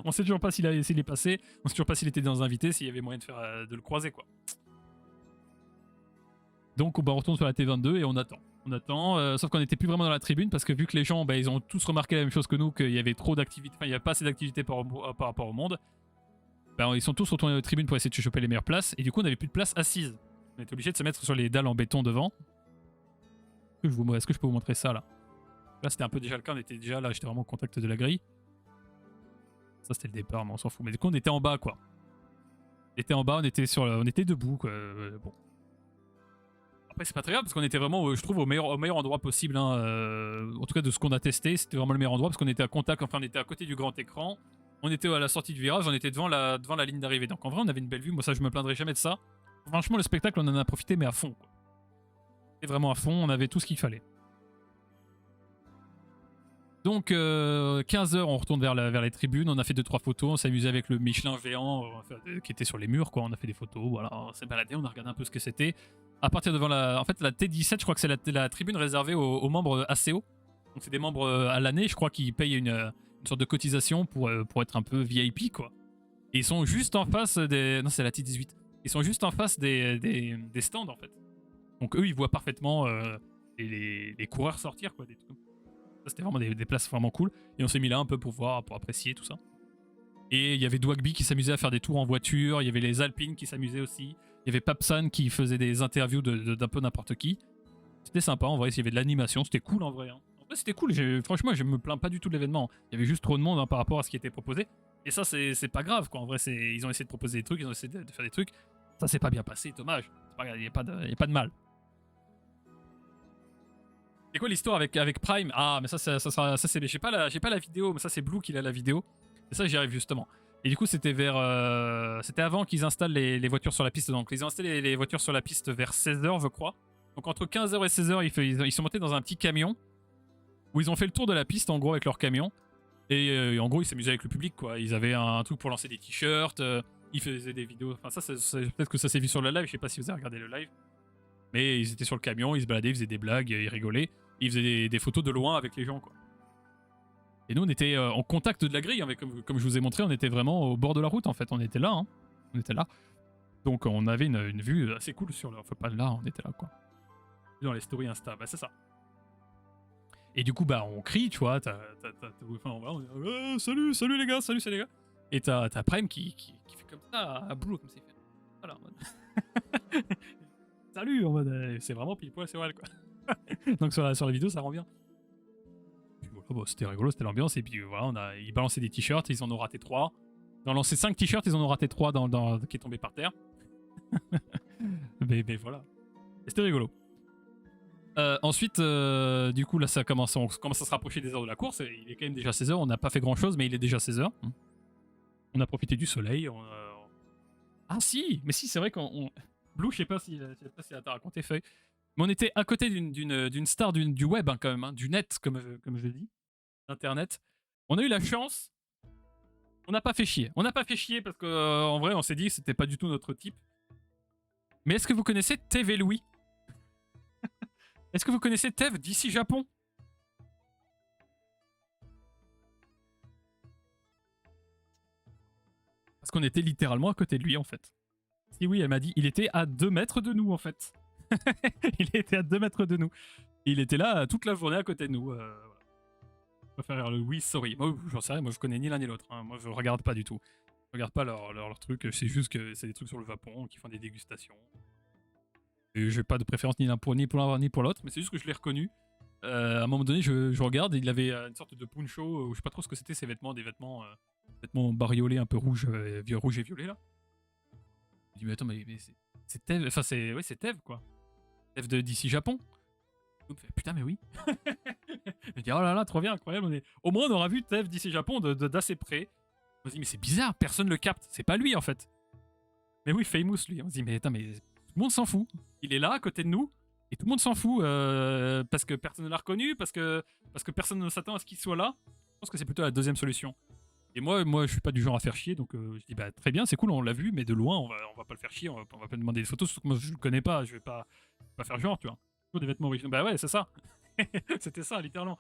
On sait toujours pas s'il est passé. On sait toujours pas s'il était dans invité, s'il y avait moyen de le croiser, quoi. Donc on retourne sur la T22 et on attend. On attend, sauf qu'on n'était plus vraiment dans la tribune parce que vu que les gens, ils ont tous remarqué la même chose que nous, qu'il y avait trop d'activités, enfin il n'y avait pas assez d'activités par rapport au monde. Ils sont tous retournés aux tribunes pour essayer de se choper les meilleures places et du coup on n'avait plus de place assise. On était obligé de se mettre sur les dalles en béton devant. Est-ce que je peux vous montrer ça là? Là c'était un peu déjà le cas, on était déjà là, j'étais vraiment au contact de la grille. Ça c'était le départ, mais on s'en fout. Mais du coup on était en bas quoi. On était en bas, on était debout quoi. Bon. Après, c'est pas très grave parce qu'on était vraiment, je trouve, au meilleur endroit possible. Hein, en tout cas, de ce qu'on a testé, c'était vraiment le meilleur endroit parce qu'on était à contact, enfin, on était à côté du grand écran. On était à la sortie du virage, on était devant la ligne d'arrivée. Donc en vrai, on avait une belle vue. Moi, ça, je me plaindrai jamais de ça. Franchement, le spectacle, on en a profité, mais à fond. C'était vraiment à fond, on avait tout ce qu'il fallait. Donc, 15h, on retourne vers les tribunes. On a fait 2-3 photos. On s'est amusé avec le Michelin géant qui était sur les murs, quoi. On a fait des photos, voilà. On s'est baladé, on a regardé un peu ce que c'était. À partir devant en fait, la T17, je crois que c'est la tribune réservée aux membres ACO. Donc, c'est des membres à l'année, je crois, qui payent une sorte de cotisation pour être un peu VIP, quoi. Et ils sont juste en face des. Non, c'est la T18. Ils sont juste en face des stands, en fait. Donc, eux, ils voient parfaitement les coureurs sortir, quoi. Des trucs. C'était vraiment des places vraiment cool. Et on s'est mis là un peu pour voir, pour apprécier tout ça. Et il y avait Dwagby qui s'amusait à faire des tours en voiture. Il y avait les Alpines qui s'amusaient aussi. Il y avait Papsan qui faisait des interviews d'un peu n'importe qui. C'était sympa en vrai. Il y avait de l'animation. C'était cool en vrai. Hein. En vrai, c'était cool. Franchement, je me plains pas du tout de l'événement. Il y avait juste trop de monde hein, par rapport à ce qui était proposé. Et ça, c'est pas grave quoi. En vrai, ils ont essayé de proposer des trucs. Ils ont essayé de faire des trucs. Ça s'est pas bien passé. Dommage. Il n'y a pas de mal. C'est quoi l'histoire avec Prime? Ah, mais ça c'est. J'ai pas la vidéo, mais ça c'est Blue qui a la vidéo. Et ça j'y arrive justement. Et du coup c'était c'était avant qu'ils installent les voitures sur la piste. Donc ils ont installé les voitures sur la piste vers 16h je crois. Donc entre 15h et 16h ils sont montés dans un petit camion où ils ont fait le tour de la piste en gros avec leur camion. Et en gros ils s'amusaient avec le public quoi. Ils avaient un truc pour lancer des t-shirts, ils faisaient des vidéos. Enfin ça peut-être que ça s'est vu sur le live, je sais pas si vous avez regardé le live. Mais ils étaient sur le camion, ils se baladaient, ils faisaient des blagues, ils rigolaient. Ils faisaient des photos de loin avec les gens, quoi. Et nous, on était en contact de la grille, hein, comme je vous ai montré, on était vraiment au bord de la route, en fait. On était là, hein. On était là. Donc, on avait une vue assez cool sur le... Enfin, pas là, on était là, quoi. Dans les stories Insta, bah c'est ça. Et du coup, on crie, tu vois. Salut les gars, salut les gars. Et t'as Prime qui fait comme ça à Blue, comme ça, il fait... Voilà, en mode... Salut, en mode... c'est vraiment pile poil, c'est vrai, quoi. Donc sur la vidéo ça rend bien. Voilà, c'était rigolo, c'était l'ambiance. Et puis voilà, ils balançaient des t-shirts, ils en ont raté 3. Ils ont lancé 5 t-shirts, ils en ont raté 3 qui est tombé par terre. mais voilà. C'était rigolo. Ensuite, du coup là on commence à se rapprocher des heures de la course. Il est quand même déjà 16h, on n'a pas fait grand chose mais il est déjà 16h. On a profité du soleil. Ah si, mais si c'est vrai qu'on... Blue, je sais pas si elle t'a raconté Feuille. Mais on était à côté d'une star du web, hein, quand même, hein, du net, comme je dis, d'internet. On a eu la chance. On n'a pas fait chier. On n'a pas fait chier parce qu'en vrai, on s'est dit que c'était pas du tout notre type. Mais est-ce que vous connaissez Tev et Louis? Est-ce que vous connaissez Tev d'ici Japon? Parce qu'on était littéralement à côté de lui, en fait. Si oui, elle m'a dit, il était à 2 mètres de nous, en fait. Il était à 2 mètres de nous. Et il était là toute la journée à côté de nous. Voilà. Je préfère le oui, sorry. Moi, j'en sais rien, moi je connais ni l'un ni l'autre. Hein. Moi, je regarde pas du tout. Je regarde pas leur truc. C'est juste que c'est des trucs sur le Japon qui font des dégustations. Et j'ai pas de préférence ni pour l'un ni pour l'autre, mais c'est juste que je l'ai reconnu. À un moment donné, je regarde et il avait une sorte de poncho, je sais pas trop ce que c'était, ces vêtements, des vêtements bariolés un peu rouge et violet là. Je dis mais attends, mais c'est Tev, enfin c'est Tev quoi. Tev d'ici Japon. Donc, putain mais oui. Je dis oh là là trop bien, incroyable. Au moins on aura vu Tev d'ici Japon d'assez près. On se dit mais c'est bizarre, personne le capte, c'est pas lui en fait. Mais oui, Famous lui. On se dit mais attends mais tout le monde s'en fout. Il est là à côté de nous et tout le monde s'en fout parce que personne ne l'a reconnu, parce que personne ne s'attend à ce qu'il soit là. Je pense que c'est plutôt la deuxième solution. Et moi, je suis pas du genre à faire chier, donc je dis bah très bien, c'est cool, on l'a vu, mais de loin, on va pas le faire chier, on va pas demander des photos, surtout que moi je le connais pas, je vais pas faire genre, tu vois. Toujours des vêtements originaux. Bah ouais, c'est ça. C'était ça, littéralement.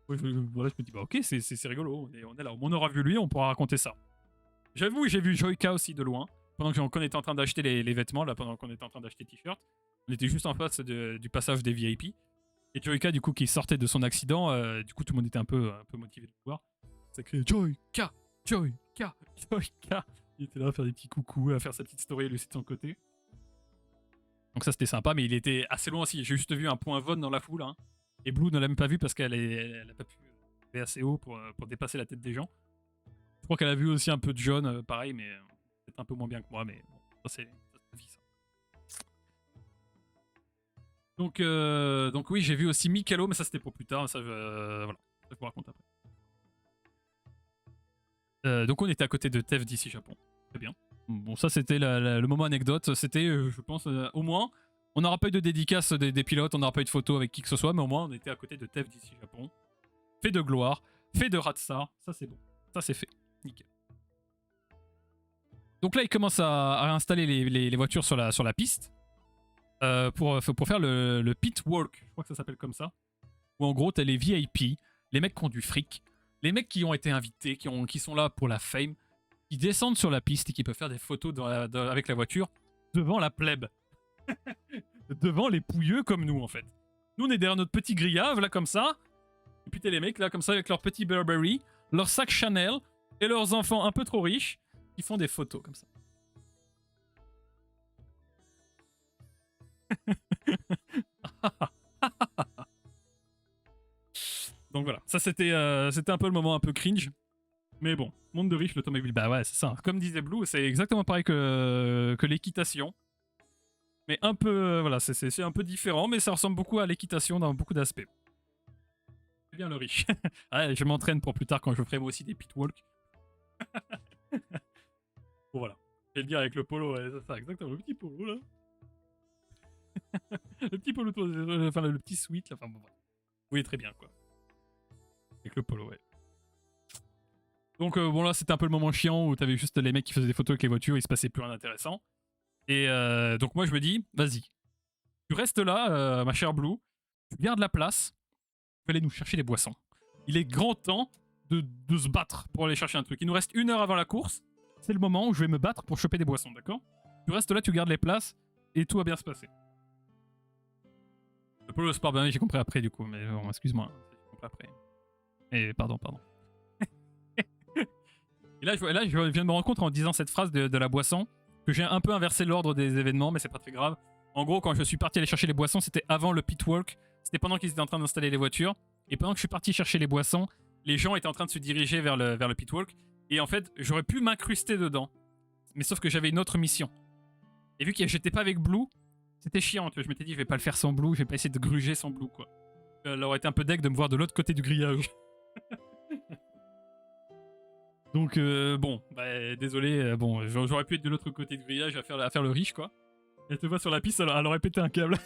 Voilà, je me dis bah ok, c'est rigolo, on est là, on aura vu lui, on pourra raconter ça. J'avoue, j'ai vu Joyka aussi de loin, pendant qu'on était en train d'acheter les vêtements, là, pendant qu'on était en train d'acheter t-shirts. On était juste en face du passage des VIP. Et Joyka, du coup, qui sortait de son accident, du coup, tout le monde était un peu motivé de le voir. Ça criait Joyka, Joyka, Joyka. Il était là à faire des petits coucous, à faire sa petite story, lui aussi de son côté. Donc ça, c'était sympa, mais il était assez loin aussi. J'ai juste vu un point Von dans la foule, hein. Et Blue ne l'a même pas vu parce qu'elle a pas pu aller assez haut pour dépasser la tête des gens. Je crois qu'elle a vu aussi un peu de John, pareil, mais peut-être un peu moins bien que moi, mais bon, ça c'est la vie, ça. Donc oui, j'ai vu aussi Mikalo, mais ça c'était pour plus tard, ça voilà, ça, je vous raconte après. Donc on était à côté de TEF d'ici Japon, très bien. Bon, ça c'était le moment anecdote, c'était, je pense, au moins, on n'aura pas eu de dédicace des pilotes, on n'aura pas eu de photo avec qui que ce soit, mais au moins on était à côté de TEF d'ici Japon. Fait de gloire, fait de Ratsar, ça c'est bon, ça c'est fait, nickel. Donc là, il commence à installer les voitures sur la piste pour faire le pit walk, je crois que ça s'appelle comme ça. Où en gros, t'as les VIP, les mecs qui ont du fric, les mecs qui ont été invités, qui sont là pour la fame, qui descendent sur la piste et qui peuvent faire des photos avec la voiture devant la plèbe. Devant les pouilleux comme nous, en fait. Nous, on est derrière notre petit grillage, là, comme ça. Et puis t'as les mecs, là, comme ça, avec leur petit Burberry, leur sac Chanel et leurs enfants un peu trop riches qui font des photos comme ça. Donc voilà, ça c'était un peu le moment un peu cringe. Mais bon, monde de riches, l'automobile, bah ouais, c'est ça. Comme disait Blue, c'est exactement pareil que l'équitation. Mais un peu, voilà, c'est un peu différent, mais ça ressemble beaucoup à l'équitation dans beaucoup d'aspects. C'est bien le riche. Ouais, je m'entraîne pour plus tard quand je ferai moi aussi des pitwalks. Bon voilà, je vais le dire avec le polo, ouais, c'est ça, exactement, le petit polo là. Le petit polo, enfin le petit sweat, là, enfin bon, voilà. Vous voyez très bien quoi. Avec le polo, ouais. Donc bon là c'était un peu le moment chiant où t'avais juste les mecs qui faisaient des photos avec les voitures, il se passait plus rien d'intéressant. Et donc moi je me dis, vas-y, tu restes là, ma chère Blue, tu gardes la place, tu vas aller nous chercher des boissons. Il est grand temps de se battre pour aller chercher un truc. Il nous reste 1 heure avant la course, c'est le moment où je vais me battre pour choper des boissons, d'accord? Tu restes là, tu gardes les places, et tout va bien se passer. Le polo sport, ben j'ai compris après du coup, mais bon, excuse-moi, j'ai compris après. Et pardon. Et là, je viens de me rendre compte en disant cette phrase de la boisson que j'ai un peu inversé l'ordre des événements, mais c'est pas très grave. En gros, quand je suis parti aller chercher les boissons, c'était avant le pit walk. C'était pendant qu'ils étaient en train d'installer les voitures. Et pendant que je suis parti chercher les boissons, les gens étaient en train de se diriger vers le pit walk. Et en fait, j'aurais pu m'incruster dedans. Mais sauf que j'avais une autre mission. Et vu que j'étais pas avec Blue, c'était chiant. Tu vois, je m'étais dit, je vais pas le faire sans Blue, je vais pas essayer de gruger sans Blue, quoi. Elle aurait été un peu deg de me voir de l'autre côté du grillage. Donc bon, bah, désolé, bon, j'aurais pu être de l'autre côté du grillage à faire le riche, quoi. Elle te voit sur la piste, elle aurait pété un câble.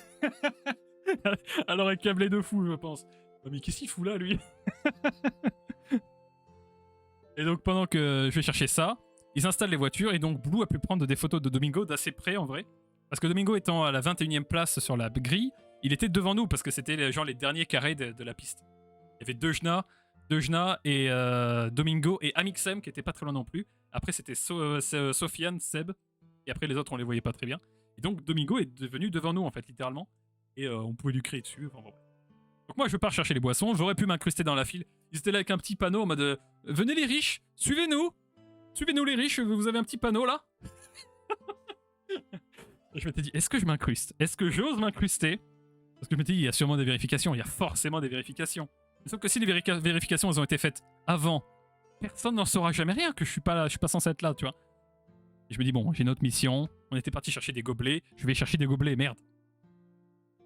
Elle aurait câblé de fou, je pense. Oh, mais qu'est-ce qu'il fout là, lui? Et donc pendant que je vais chercher ça, ils installent les voitures et donc Blue a pu prendre des photos de Domingo d'assez près en vrai. Parce que Domingo étant à la 21e place sur la grille, il était devant nous parce que c'était genre les derniers carrés de la piste. Il y avait Dejna et Domingo et Amixem qui étaient pas très loin non plus. Après c'était Sofiane, Seb, et après les autres on les voyait pas très bien. Et donc Domingo est devenu devant nous en fait littéralement. Et on pouvait lui crier dessus, enfin bon. Donc moi je pars chercher les boissons, j'aurais pu m'incruster dans la file. Ils étaient là avec un petit panneau en mode venez les riches, suivez-nous. Suivez-nous les riches, vous avez un petit panneau là. Je m'étais dit, est-ce que je m'incruste? Est-ce que j'ose m'incruster? Parce que je m'étais dit, il y a sûrement des vérifications, il y a forcément des vérifications. Sauf que si les vérifications elles ont été faites avant, personne n'en saura jamais rien que je suis pas censé être là, tu vois. Et je me dis, bon, j'ai une autre mission, on était parti chercher des gobelets, je vais chercher des gobelets, merde.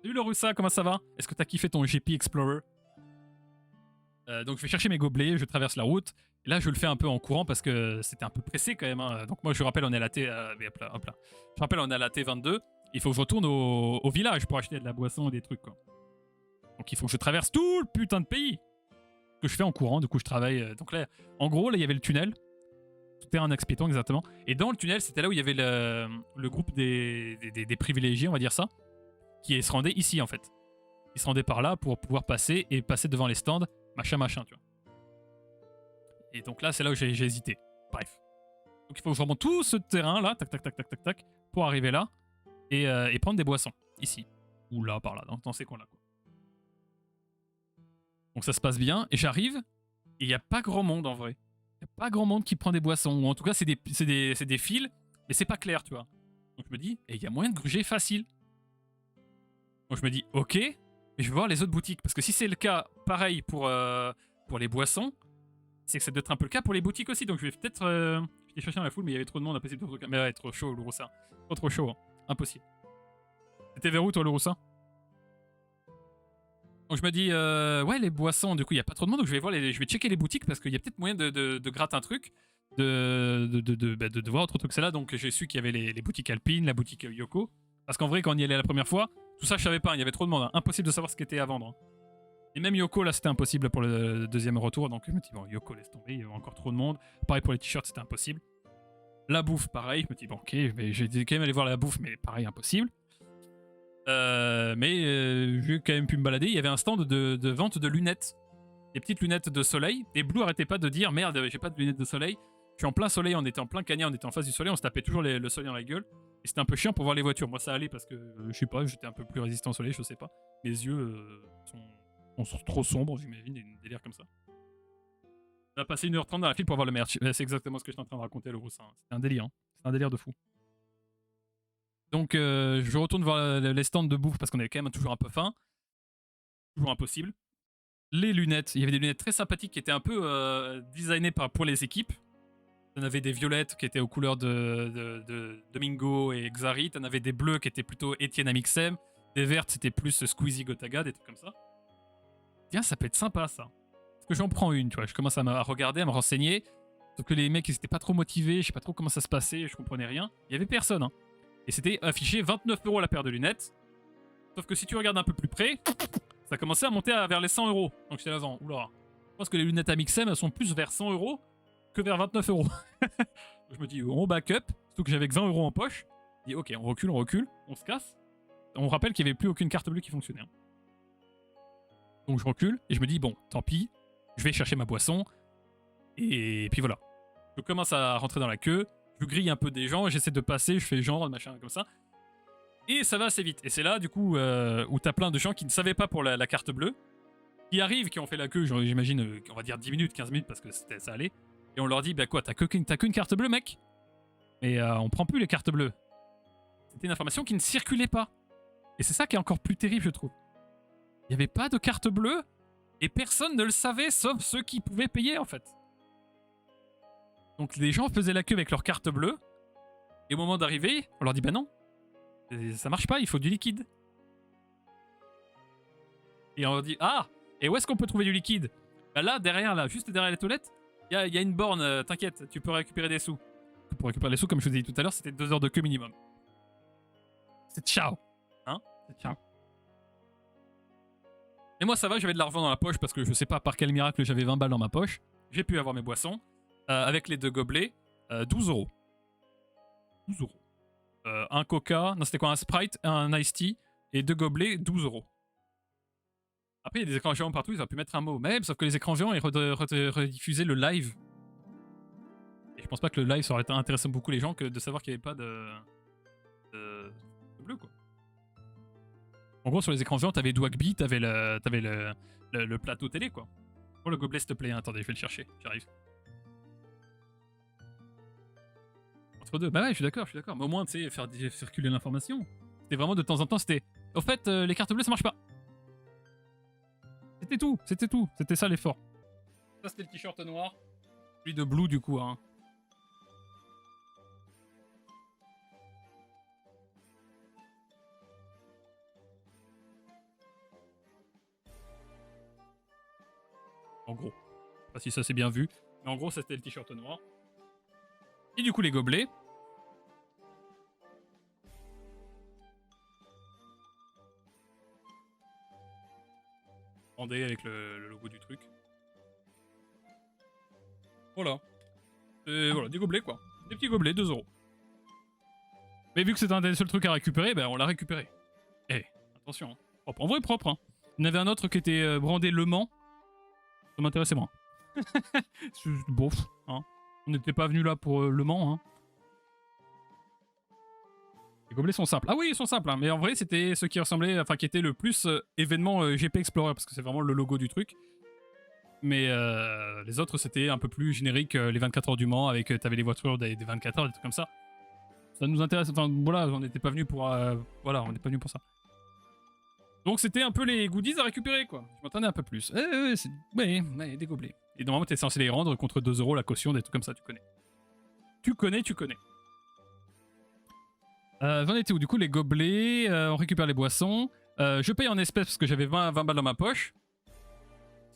Salut le Russa, comment ça va? Est-ce que t'as kiffé ton GP Explorer? Donc je vais chercher mes gobelets, je traverse la route. Et là je le fais un peu en courant parce que c'était un peu pressé quand même, hein. Donc moi je rappelle on est à la T... hop là. Je rappelle on est à la T22. Il faut que je retourne au village pour acheter de la boisson et des trucs quoi. Donc il faut que je traverse tout le putain de pays. que je fais en courant. Du coup, je travaille. Donc là, en gros, là, il y avait le tunnel. Tout est un ex-piéton, exactement. Et dans le tunnel, c'était là où il y avait le groupe des privilégiés, on va dire ça, qui se rendait ici, en fait. Ils se rendaient par là pour pouvoir passer et passer devant les stands, machin, tu vois. Et donc là, c'est là où j'ai hésité. Bref. Donc il faut que je remonte tout ce terrain là, tac, pour arriver là et prendre des boissons. Ici. Ou là, par là, dans ces coins-là. Donc ça se passe bien, et j'arrive, et il n'y a pas grand monde en vrai. Il n'y a pas grand monde qui prend des boissons. Ou en tout cas, c'est des fils, mais c'est pas clair, tu vois. Donc je me dis, il y a moyen de gruger facile. Donc je me dis, ok, mais je vais voir les autres boutiques. Parce que si c'est le cas, pareil pour les boissons, c'est que ça doit être un peu le cas pour les boutiques aussi. Donc je vais peut-être... J'étais cherché dans la foule, mais il y avait trop de monde, impossible de... Mais ouais, trop chaud, le Roussin. Trop chaud, hein. Impossible. C'était vers où, toi, le Roussin? Donc je me dis, ouais, les boissons, du coup, il n'y a pas trop de monde, donc je vais checker les boutiques, parce qu'il y a peut-être moyen de gratter un truc, de voir autre truc. C'est là, donc j'ai su qu'il y avait les boutiques Alpine, la boutique Yoko. Parce qu'en vrai, quand on y allait la première fois, tout ça, je savais pas, hein, il y avait trop de monde, hein. Impossible de savoir ce qui était à vendre, hein. Et même Yoko, là, c'était impossible pour le deuxième retour, donc je me dis, bon, Yoko, laisse tomber, il y avait encore trop de monde. Pareil pour les t-shirts, c'était impossible. La bouffe, pareil, je me dis, bon, ok, je vais quand même aller voir la bouffe, mais pareil, impossible. J'ai quand même pu me balader. Il y avait un stand de vente de lunettes. Des petites lunettes de soleil. Et Blue arrêtait pas de dire, merde, j'ai pas de lunettes de soleil. Je suis en plein soleil, on était en plein cagnard, on était en face du soleil, on se tapait toujours le soleil dans la gueule. Et c'était un peu chiant pour voir les voitures. Moi, ça allait parce que, je sais pas, j'étais un peu plus résistant au soleil, je sais pas. Mes yeux sont trop sombres, j'imagine, des délires comme ça. On a passé 1h30 dans la file pour voir le merch. C'est exactement ce que j'étais en train de raconter à le Roussin. C'était un délire, hein. C'était un délire de fou. Donc je retourne voir les stands de bouffe parce qu'on avait quand même toujours un peu faim. Toujours impossible. Les lunettes, il y avait des lunettes très sympathiques qui étaient un peu designées pour les équipes. T'en avais des violettes qui étaient aux couleurs de Domingo et Xari. T'en avais des bleus qui étaient plutôt Etienne Amixem. Des vertes, c'était plus Squeezie Gotaga, des trucs comme ça. Tiens, ça peut être sympa ça. Parce que j'en prends une, tu vois. Je commence à regarder, à me renseigner. Sauf que les mecs, ils étaient pas trop motivés. Je sais pas trop comment ça se passait. Je comprenais rien. Il y avait personne, hein. Et c'était affiché 29€ la paire de lunettes. Sauf que si tu regardes un peu plus près, ça commençait à monter vers les 100€. Donc j'étais là, oula. Je pense que les lunettes Amixem, elles sont plus vers 100€ que vers 29€. Je me dis, on backup. Surtout que j'avais que 20€ en poche. Je dis, ok, on recule, on se casse. On rappelle qu'il n'y avait plus aucune carte bleue qui fonctionnait, hein. Donc je recule et je me dis, bon, tant pis, je vais chercher ma boisson. Et puis voilà. Je commence à rentrer dans la queue. Je grille un peu des gens, j'essaie de passer, je fais genre, machin, comme ça. Et ça va assez vite. Et c'est là, du coup, où t'as plein de gens qui ne savaient pas pour la carte bleue, qui arrivent, qui ont fait la queue, j'imagine, on va dire 10 minutes, 15 minutes, parce que ça allait. Et on leur dit, bah quoi, t'as qu'une carte bleue, mec? Et on prend plus les cartes bleues. C'était une information qui ne circulait pas. Et c'est ça qui est encore plus terrible, je trouve. Il n'y avait pas de carte bleue, et personne ne le savait, sauf ceux qui pouvaient payer, en fait. Donc les gens faisaient la queue avec leur carte bleue, et au moment d'arriver, on leur dit, bah non, ça marche pas, il faut du liquide. Et on leur dit, ah, et où est-ce qu'on peut trouver du liquide? Bah là, derrière, là, juste derrière les toilettes, il y a une borne, t'inquiète, tu peux récupérer des sous. Pour récupérer les sous, comme je vous ai dit tout à l'heure, c'était 2 heures de queue minimum. C'est ciao. Hein? C'est ciao. Et moi, ça va, j'avais de l'argent dans la poche parce que je sais pas par quel miracle j'avais 20 balles dans ma poche. J'ai pu avoir mes boissons. Avec les 2 gobelets, 12€. 12€. Un coca, non, c'était quoi? Un Sprite, un Iced Tea et 2 gobelets, 12€. Après, il y a des écrans géants partout, ils auraient pu mettre un mot. Mais sauf que les écrans géants, ils rediffusaient le live. Et je pense pas que le live, ça aurait été intéressant beaucoup les gens que de savoir qu'il n'y avait pas de bleu, quoi. En gros, sur les écrans géants, t'avais Dwagby, t'avais le plateau télé, quoi. Oh, le gobelet, s'il te plaît. Attendez, je vais le chercher. J'arrive. Entre deux. Bah ouais, je suis d'accord. Mais au moins, tu sais, faire circuler l'information. C'était vraiment de temps en temps, c'était... Au fait, les cartes bleues, ça marche pas. C'était tout. C'était ça l'effort. Ça, c'était le t-shirt noir. Celui de Blue, du coup, hein. En gros. Je sais pas si ça s'est bien vu. Mais en gros, ça c'était le t-shirt noir. Et du coup, les gobelets. Bandé avec le logo du truc. Voilà. Et voilà, des gobelets quoi. Des petits gobelets, 2 euros. Mais vu que c'est un des seuls trucs à récupérer, ben on l'a récupéré. Eh, attention, hein. Propre. En vrai, propre. Hein. Il y en avait un autre qui était brandé Le Mans. Ça m'intéressait moins. Bon, hein. On n'était pas venu là pour Le Mans. Hein. Les gobelets sont simples. Ah oui, ils sont simples. Hein. Mais en vrai, c'était ce qui ressemblait, enfin, qui était le plus événement GP Explorer, parce que c'est vraiment le logo du truc. Mais les autres, c'était un peu plus générique, les 24 heures du Mans, avec t'avais les voitures des 24 heures, des trucs comme ça. Ça nous intéresse. Enfin, voilà, on n'était pas venu pour. Voilà, on n'est pas venu pour ça. Donc c'était un peu les goodies à récupérer, quoi. Je m'attendais un peu plus. Ouais, des gobelets. Et normalement, t'es censé les rendre contre 2 euros la caution, des trucs comme ça, tu connais. Tu connais. J'en étais où du coup, les gobelets, on récupère les boissons. Je paye en espèces parce que j'avais 20 balles dans ma poche.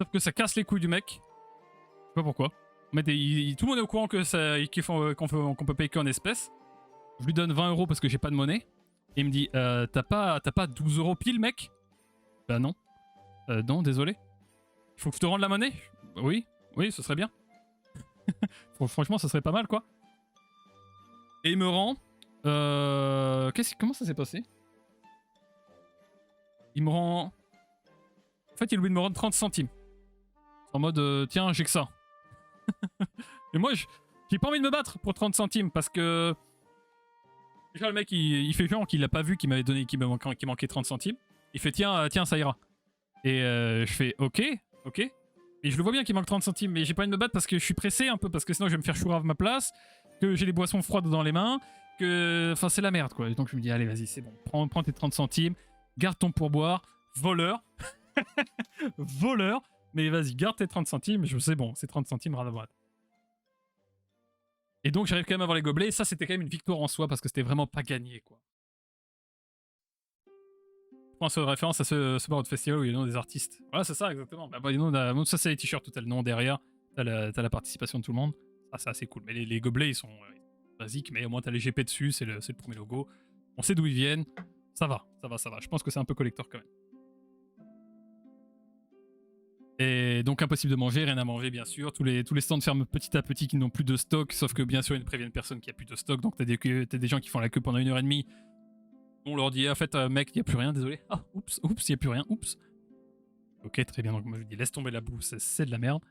Sauf que ça casse les couilles du mec. Je sais pas pourquoi. Mais tout le monde est au courant que qu'on peut payer qu'en espèces. Je lui donne 20 euros parce que j'ai pas de monnaie. Et il me dit t'as pas 12 euros pile, mec? Bah non. Non, désolé. Il faut que je te rende la monnaie? Oui, ce serait bien. Franchement, ça serait pas mal, quoi. Et il me rend. Comment ça s'est passé? Il me rend. En fait, il oublie de me rendre 30 centimes. En mode, tiens, j'ai que ça. Et moi, j'ai pas envie de me battre pour 30 centimes parce que. Déjà, le mec, il fait genre qu'il a pas vu qu'il m'avait donné, qu'il manquait 30 centimes. Il fait, tiens, ça ira. Et je fais, ok. Et je le vois bien qu'il manque 30 centimes, mais j'ai pas envie de me battre parce que je suis pressé un peu, parce que sinon je vais me faire chourave ma place, que j'ai les boissons froides dans les mains, que. Enfin, c'est la merde, quoi. Et donc je me dis, allez, vas-y, c'est bon. Prends tes 30 centimes, garde ton pourboire, voleur. Voleur. Mais vas-y, garde tes 30 centimes, je sais, bon, c'est 30 centimes, ras à droite. Et donc j'arrive quand même à avoir les gobelets, et ça c'était quand même une victoire en soi, parce que c'était vraiment pas gagné, quoi. Je pense référence à ce bar de festival où il y a le nom des artistes. Voilà, c'est ça, exactement. Bah, ça, c'est les t-shirts, tout t'as le nom derrière, t'as la participation de tout le monde. Ça, c'est assez cool. Mais les gobelets, ils sont basiques, mais au moins t'as les GP dessus, c'est le premier logo. On sait d'où ils viennent. Ça va. Je pense que c'est un peu collector quand même. Et donc impossible de manger, rien à manger bien sûr. Tous les stands ferment petit à petit qui n'ont plus de stock, sauf que bien sûr ils ne préviennent personne qu'il n'y a plus de stock. Donc t'as des gens qui font la queue pendant 1h30. On leur dit en fait mec, il n'y a plus rien, désolé. Ah, oups, il n'y a plus rien, oups. Ok, très bien, donc moi je dis laisse tomber la boue, c'est de la merde.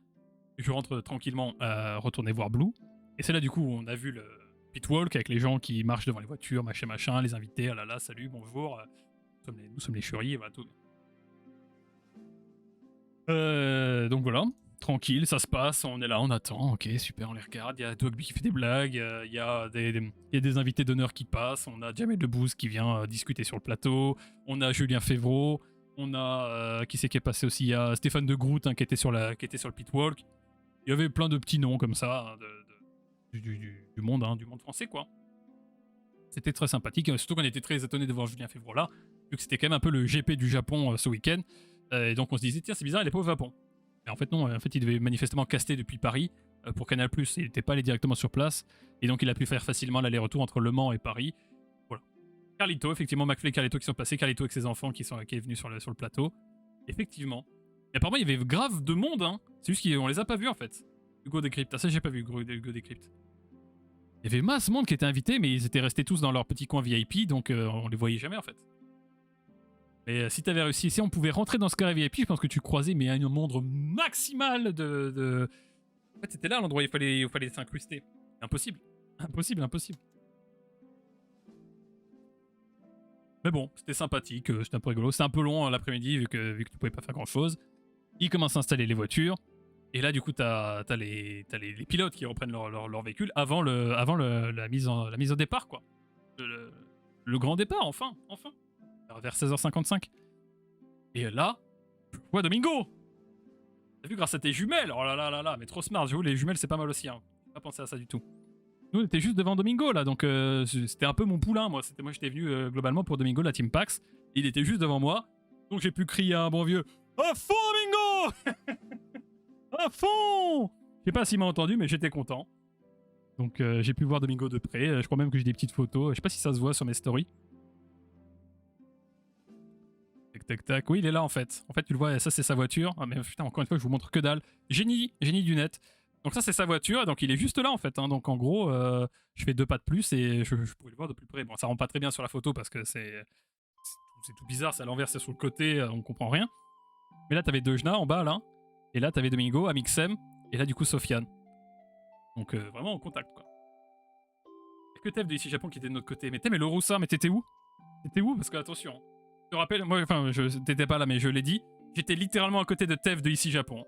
Je rentre tranquillement retourner voir Blue. Et c'est là du coup où on a vu le pitwalk avec les gens qui marchent devant les voitures, machin, les invités, ah là là, salut, bonjour. Nous sommes les churis, voilà tout. Donc voilà, tranquille, ça se passe, on est là, on attend, ok, super, on les regarde. Il y a Dogby qui fait des blagues, il y a des invités d'honneur qui passent, on a Jamel Debbouze qui vient discuter sur le plateau, on a Julien Févreau, on a qui c'est qui est passé aussi, il y a Stéphane de Groot hein, qui était sur le pitwalk. Il y avait plein de petits noms comme ça hein, du monde français quoi. C'était très sympathique, surtout qu'on était très étonnés de voir Julien Févreau là, vu que c'était quand même un peu le GP du Japon ce week-end. Et donc on se disait, tiens, c'est bizarre, il est pas au Japon. Mais en fait, non, en fait, il devait manifestement caster depuis Paris pour Canal+. Il n'était pas allé directement sur place. Et donc il a pu faire facilement l'aller-retour entre Le Mans et Paris. Voilà. Carlito, effectivement, McFly et Carlito qui sont passés. Carlito avec ses enfants qui est venu sur le plateau. Effectivement. Et apparemment, il y avait grave de monde, hein. C'est juste qu'on les a pas vus en fait. Hugo Décrypte. Ah, ça, j'ai pas vu, Hugo Décrypte. Il y avait masse monde qui était invité, mais ils étaient restés tous dans leur petit coin VIP, donc on les voyait jamais en fait. Mais si t'avais réussi, si on pouvait rentrer dans ce carré VIP, je pense que tu croisais mais un nombre maximal de... En fait, c'était là l'endroit où il fallait s'incruster. Impossible. Impossible. Mais bon, c'était sympathique, c'était un peu rigolo. C'était un peu long l'après-midi vu que tu pouvais pas faire grand-chose. Ils commencent à installer les voitures. Et là, du coup, t'as les pilotes qui reprennent leur véhicule avant la mise au départ, quoi. Le grand départ, enfin. Vers 16h55. Et là, je vois Domingo. T'as vu grâce à tes jumelles? Oh là là, mais trop smart, j'avoue, les jumelles c'est pas mal aussi. Hein. J'ai pas pensé à ça du tout. Nous on était juste devant Domingo là, donc c'était un peu mon poulain moi. Moi j'étais venu globalement pour Domingo, la Team Pax. Il était juste devant moi, donc j'ai pu crier à un bon vieux à fond Domingo. À fond. Je sais pas s'il m'a entendu, mais j'étais content. Donc j'ai pu voir Domingo de près. Je crois même que j'ai des petites photos. Je sais pas si ça se voit sur mes stories. Tac. Oui, il est là en fait. En fait, tu le vois, ça c'est sa voiture. Ah, mais putain, encore une fois, je vous montre que dalle. Génie du net. Donc ça c'est sa voiture, donc il est juste là en fait. Hein. Donc en gros, je fais 2 pas de plus et je pourrais le voir de plus près. Bon, ça rend pas très bien sur la photo parce que c'est tout bizarre, c'est à l'envers, c'est sur le côté, on comprend rien. Mais là t'avais Dejna en bas là, et là t'avais Domingo, Amixem, et là du coup Sofiane. Donc vraiment en contact quoi. Et que Tev de ici Japon qui était de notre côté. Mais le Roussa, mais t'étais où? T'étais où? Parce que attention, hein. Je te rappelle, moi, enfin, t'étais pas là, mais je l'ai dit. J'étais littéralement à côté de Tev de ici Japon.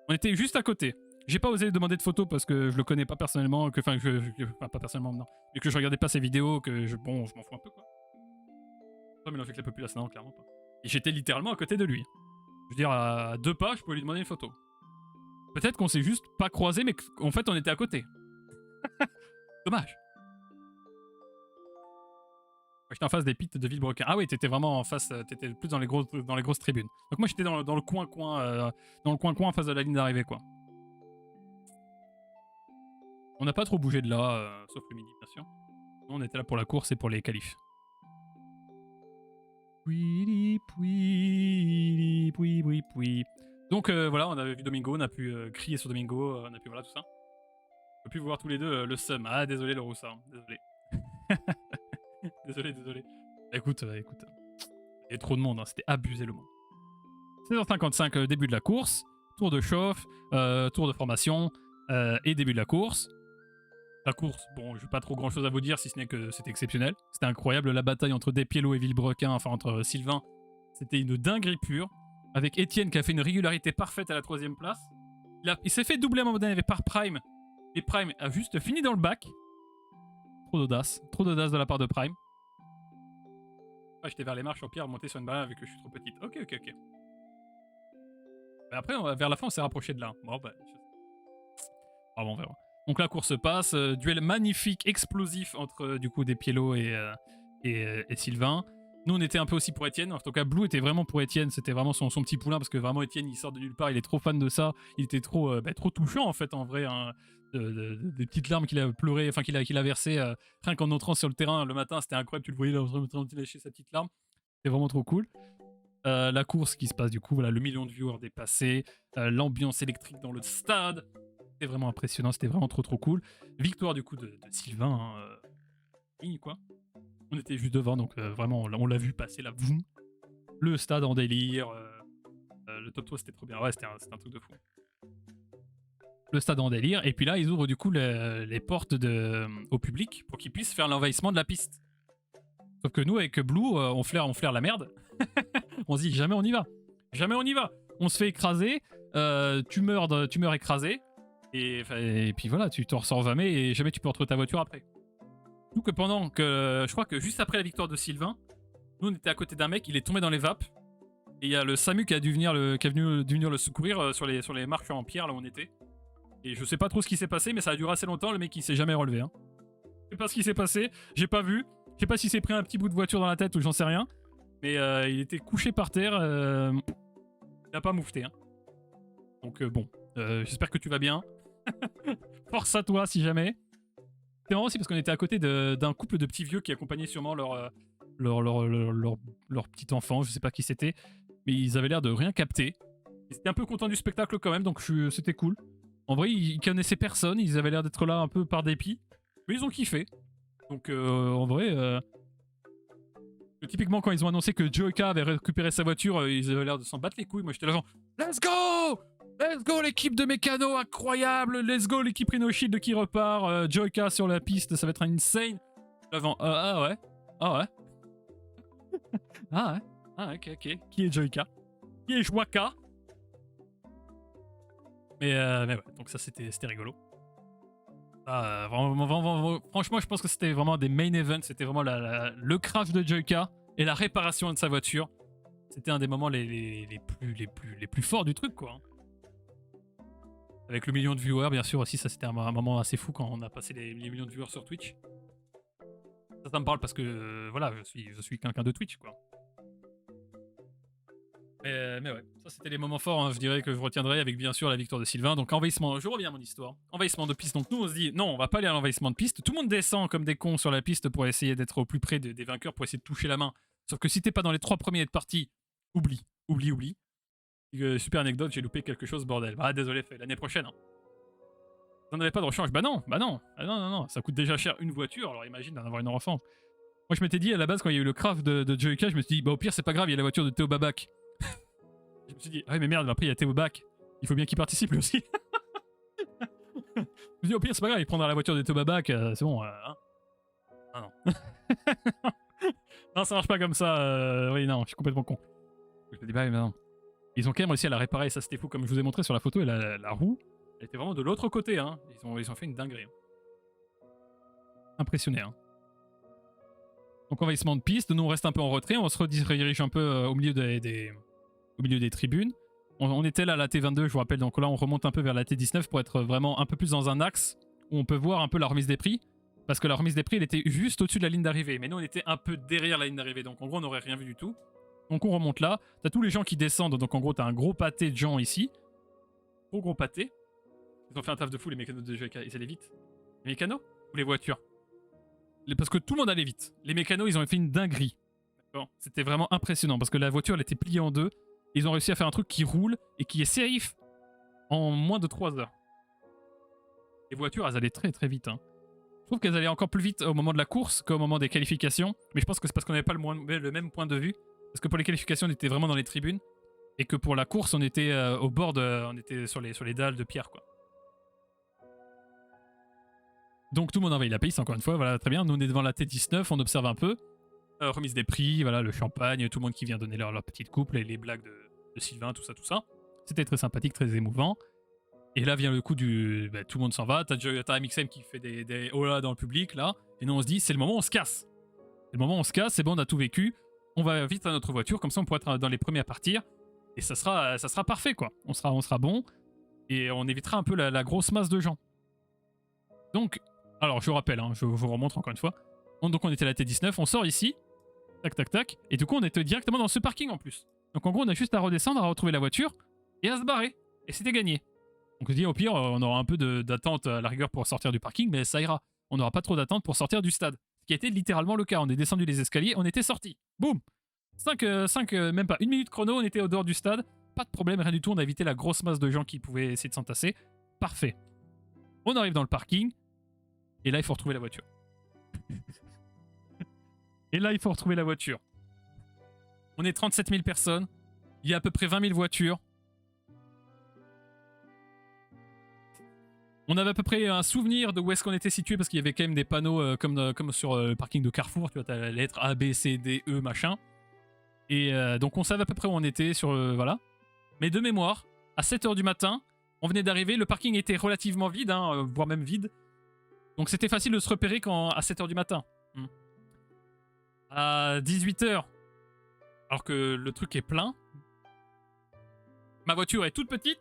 On était juste à côté. J'ai pas osé lui demander de photos parce que je le connais pas personnellement, enfin, enfin, pas personnellement, non. Et que je regardais pas ses vidéos, que bon, je m'en fous un peu, quoi. Pas mélanger avec la population, non, clairement pas. Et j'étais littéralement à côté de lui. Je veux dire, à 2 pas, je pouvais lui demander une photo. Peut-être qu'on s'est juste pas croisés, mais qu'en fait, on était à côté. Dommage. J'étais en face des pits de Villebrequin. Ah oui, t'étais vraiment en face, t'étais plus dans les grosses tribunes. Donc moi j'étais dans le coin en face de la ligne d'arrivée quoi. On n'a pas trop bougé de là, sauf le midi bien sûr. Nous, on était là pour la course et pour les qualifs. Donc voilà, on avait vu Domingo, on a pu crier sur Domingo, on a pu voilà tout ça. On a pu voir tous les deux le seum. Ah désolé le Roussa, hein, désolé. désolé. Écoute. Il y a trop de monde, hein, c'était abusé le monde. 16h55, début de la course, tour de chauffe, tour de formation et début de la course. La course, bon, j'ai pas trop grand chose à vous dire si ce n'est que c'était exceptionnel. C'était incroyable, la bataille entre Despiello et Villebrequin, enfin entre Sylvain, c'était une dinguerie pure. Avec Étienne qui a fait une régularité parfaite à la 3ème place. Il s'est fait doubler à un moment donné par Prime. Et Prime a juste fini dans le bac. Trop d'audace de la part de Prime. Ah, j'étais vers les marches en pierre, monter sur une balade avec que je suis trop petite. Ok. Mais après, vers la fin, on s'est rapproché de là. Bon, bah. Ah bon, on verra. Donc la course passe. Duel magnifique, explosif entre du coup Despiello et Sylvain. Nous, on était un peu aussi pour Étienne. En tout cas, Blue était vraiment pour Étienne. C'était vraiment son petit poulain parce que vraiment, Étienne, il sort de nulle part. Il est trop fan de ça. Il était trop touchant en fait, en vrai. Hein. Des petites larmes qu'il a pleuré, enfin qu'il a versé rien qu'en entrant sur le terrain le matin, c'était incroyable, tu le voyais là en train de lâcher sa petite larme, c'était vraiment trop cool. La course qui se passe du coup, voilà, le million de viewers dépassé, l'ambiance électrique dans le stade, c'était vraiment impressionnant, c'était vraiment trop cool. Victoire du coup de Sylvain, quoi. On était juste devant, donc vraiment on l'a vu passer là, boum. Le stade en délire, le top 3 c'était trop bien, ouais c'était un truc de fou. Le stade en délire, et puis là ils ouvrent du coup les portes au public pour qu'ils puissent faire l'envahissement de la piste. Sauf que nous avec Blue on flaire la merde. On se dit jamais on y va, on se fait écraser, tu meurs écrasé, et puis voilà, tu t'en ressors jamais et jamais tu peux retrouver ta voiture après. Donc pendant que, je crois que juste après la victoire de Sylvain, nous on était à côté d'un mec, il est tombé dans les vapes, et il y a le SAMU qui est venu le secourir sur les marches en pierre là où on était. Et je sais pas trop ce qui s'est passé, mais ça a duré assez longtemps, le mec il s'est jamais relevé. Hein. Je sais pas ce qui s'est passé, j'ai pas vu. Je sais pas s'il s'est pris un petit bout de voiture dans la tête ou j'en sais rien. Mais il était couché par terre, il a pas moufté. Hein. Donc bon, j'espère que tu vas bien. Force à toi si jamais. C'est marrant aussi parce qu'on était à côté d'un couple de petits vieux qui accompagnaient sûrement leur petit enfant, je sais pas qui c'était. Mais ils avaient l'air de rien capter. Ils étaient un peu contents du spectacle quand même, donc c'était cool. En vrai, ils connaissaient personne, ils avaient l'air d'être là un peu par dépit, mais ils ont kiffé. Donc en vrai, typiquement quand ils ont annoncé que Joyka avait récupéré sa voiture, ils avaient l'air de s'en battre les couilles. Moi j'étais là genre, let's go l'équipe de mécano, incroyable, let's go l'équipe Rhino Shield qui repart, Joyka sur la piste, ça va être un insane. Avant, ah ouais, ok. Qui est Joyka? Qui est Joyka? Mais ouais, donc ça c'était rigolo. Franchement, je pense que c'était vraiment des main events. C'était vraiment le crash de Joyka et la réparation de sa voiture. C'était un des moments les plus forts du truc, quoi. Avec le million de viewers, bien sûr, aussi, ça c'était un moment assez fou quand on a passé les millions de viewers sur Twitch. Ça me parle parce que, voilà, je suis quelqu'un de Twitch, quoi. Mais ouais, ça c'était les moments forts, hein, je dirais que je retiendrai avec bien sûr la victoire de Sylvain. Donc envahissement, je reviens à mon histoire. Envahissement de piste, donc nous on se dit non, on va pas aller à l'envahissement de piste. Tout le monde descend comme des cons sur la piste pour essayer d'être au plus près des vainqueurs, pour essayer de toucher la main. Sauf que si t'es pas dans les 3 premiers de partie, oublie. Super anecdote, j'ai loupé quelque chose, bordel. Ah désolé, l'année prochaine. Hein. Vous n'en avez pas de rechange? Bah non, bah non. Ah non, non, non, ça coûte déjà cher une voiture, alors imagine d'en avoir une enfant. Moi, je m'étais dit à la base, quand il y a eu le craft de Joyka, je me suis dit, bah au pire, c'est pas grave, il y a la voiture de Théo Babac. Je me suis dit, ah ouais, mais merde, après il y a Théo Babac. Il faut bien qu'il participe lui aussi. Je me suis dit, au pire, c'est pas grave, il prendra la voiture de Théo Babac, c'est bon. Hein. Ah non. Non, ça marche pas comme ça. Oui, non, je suis complètement con. Je me dis, bah non. Ils ont quand même réussi à la réparer, ça c'était fou, comme je vous ai montré sur la photo, et la roue, elle était vraiment de l'autre côté. Hein. Ils ont fait une dinguerie. Impressionné, hein. Donc envahissement de piste, nous on reste un peu en retrait, on se redirige un peu au milieu des tribunes. On était là à la T22, je vous rappelle, donc là on remonte un peu vers la T19 pour être vraiment un peu plus dans un axe où on peut voir un peu la remise des prix. Parce que la remise des prix, elle était juste au-dessus de la ligne d'arrivée. Mais nous, on était un peu derrière la ligne d'arrivée. Donc en gros, on n'aurait rien vu du tout. Donc on remonte là. T'as tous les gens qui descendent. Donc en gros, t'as un gros pâté de gens ici. Gros pâté. Ils ont fait un taf de fou, les mécanos de GK. Ils allaient vite. Les mécanos ou les voitures? Parce que tout le monde allait vite. Les mécanos, ils ont fait une dinguerie. C'était vraiment impressionnant. Parce que la voiture, elle était pliée en deux. Ils ont réussi à faire un truc qui roule et qui est safe en moins de 3 heures. Les voitures, elles allaient très très vite. Hein. Je trouve qu'elles allaient encore plus vite au moment de la course qu'au moment des qualifications. Mais je pense que c'est parce qu'on n'avait pas le même point de vue. Parce que pour les qualifications, on était vraiment dans les tribunes. Et que pour la course, on était au bord on était sur les dalles de pierre, quoi. Donc tout le monde envahit la piste, encore une fois. Voilà, très bien. Nous, on est devant la T19, on observe un peu. Remise des prix, voilà, le champagne, tout le monde qui vient donner leur petite coupe, les blagues de Sylvain, tout ça, tout ça. C'était très sympathique, très émouvant. Et là vient le coup du... Bah, tout le monde s'en va, t'as MXM qui fait des oh là dans le public, là. Et nous on se dit, c'est le moment où on se casse. C'est le moment où on se casse, c'est bon, on a tout vécu. On va vite à notre voiture, comme ça on pourra être dans les premiers à partir. Et ça sera parfait, quoi. On sera bon. Et on évitera un peu la grosse masse de gens. Donc, alors je vous rappelle, hein, je vous remontre encore une fois. Donc on était à la T19, on sort ici. Tac, tac, tac. Et du coup on était directement dans ce parking en plus. Donc en gros on a juste à redescendre, à retrouver la voiture. Et à se barrer. Et c'était gagné. Donc on se dit au pire, on aura un peu d'attente à la rigueur pour sortir du parking, mais ça ira. On n'aura pas trop d'attente pour sortir du stade. Ce qui a été littéralement le cas. On est descendu les escaliers, on était sorti. Boum 5, même pas 1 minute chrono, on était au dehors du stade. Pas de problème, rien du tout. On a évité la grosse masse de gens qui pouvaient essayer de s'entasser. Parfait. On arrive dans le parking. Et là, il faut retrouver la voiture. Et là, il faut retrouver la voiture. On est 37 000 personnes. Il y a à peu près 20 000 voitures. On avait à peu près un souvenir de où est-ce qu'on était situé parce qu'il y avait quand même des panneaux comme sur le parking de Carrefour. Tu vois, t'as la lettre A, B, C, D, E, machin. Et donc on savait à peu près où on était sur... voilà. Mais de mémoire, à 7h du matin, on venait d'arriver. Le parking était relativement vide, hein, voire même vide. Donc c'était facile de se repérer à 7h du matin. À 18h, alors que le truc est plein, ma voiture est toute petite.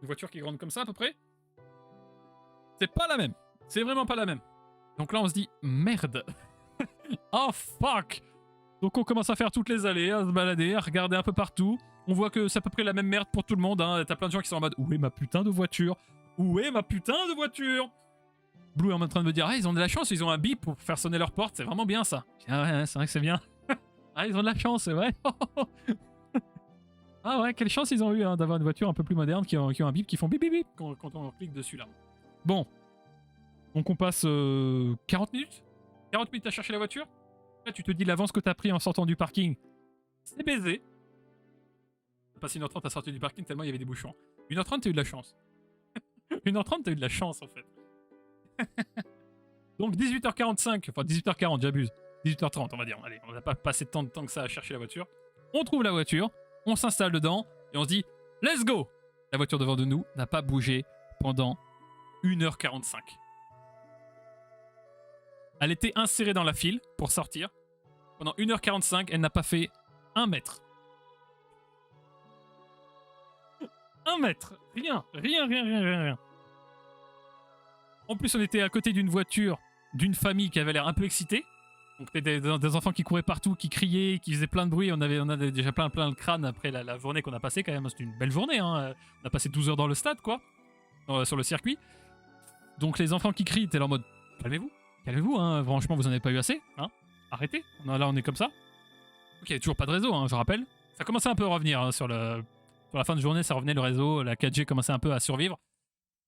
Une voiture qui est grande comme ça à peu près. C'est pas la même. C'est vraiment pas la même. Donc là on se dit, merde. Oh fuck. Donc on commence à faire toutes les allées, à se balader, à regarder un peu partout. On voit que c'est à peu près la même merde pour tout le monde. Hein. T'as plein de gens qui sont en mode, où est ma putain de voiture? Où est ma putain de voiture? Blue est en train de me dire, ah ils ont de la chance, ils ont un bip pour faire sonner leur porte, c'est vraiment bien ça. Ah ouais, c'est vrai que c'est bien. Ah ils ont de la chance, c'est vrai. Ah ouais, quelle chance ils ont eu hein, d'avoir une voiture un peu plus moderne qui ont un bip, qui font bip bip bip quand on clique dessus là. Bon. Donc on passe 40 minutes 40 minutes à chercher la voiture. Là tu te dis l'avance que t'as pris en sortant du parking, c'est baisé. T'as passé 1h30 à sortir du parking tellement il y avait des bouchons. 1h30 t'as eu de la chance. 1h30 t'as eu de la chance en fait. Donc 18h45, enfin 18h40 j'abuse. 18h30 on va dire. Allez, on n'a pas passé tant de temps que ça à chercher la voiture. On trouve la voiture, on s'installe dedans et on se dit let's go. La voiture devant de nous n'a pas bougé pendant 1h45. Elle était insérée dans la file pour sortir. Pendant 1h45, elle n'a pas fait 1 mètre. 1 mètre. Rien. En plus, on était à côté d'une voiture d'une famille qui avait l'air un peu excitée. Donc des enfants qui couraient partout, qui criaient, qui faisaient plein de bruit. On avait déjà plein le crâne après la journée qu'on a passée quand même. C'était une belle journée. Hein. On a passé 12 heures dans le stade, quoi. Sur le circuit. Donc les enfants qui crient, t'es là en mode calmez-vous, hein. Franchement, vous en avez pas eu assez. Hein. Arrêtez. Là, on est comme ça. Ok, toujours pas de réseau, hein, je rappelle. Ça commençait un peu à revenir hein, sur la fin de journée, ça revenait le réseau. La 4G commençait un peu à survivre.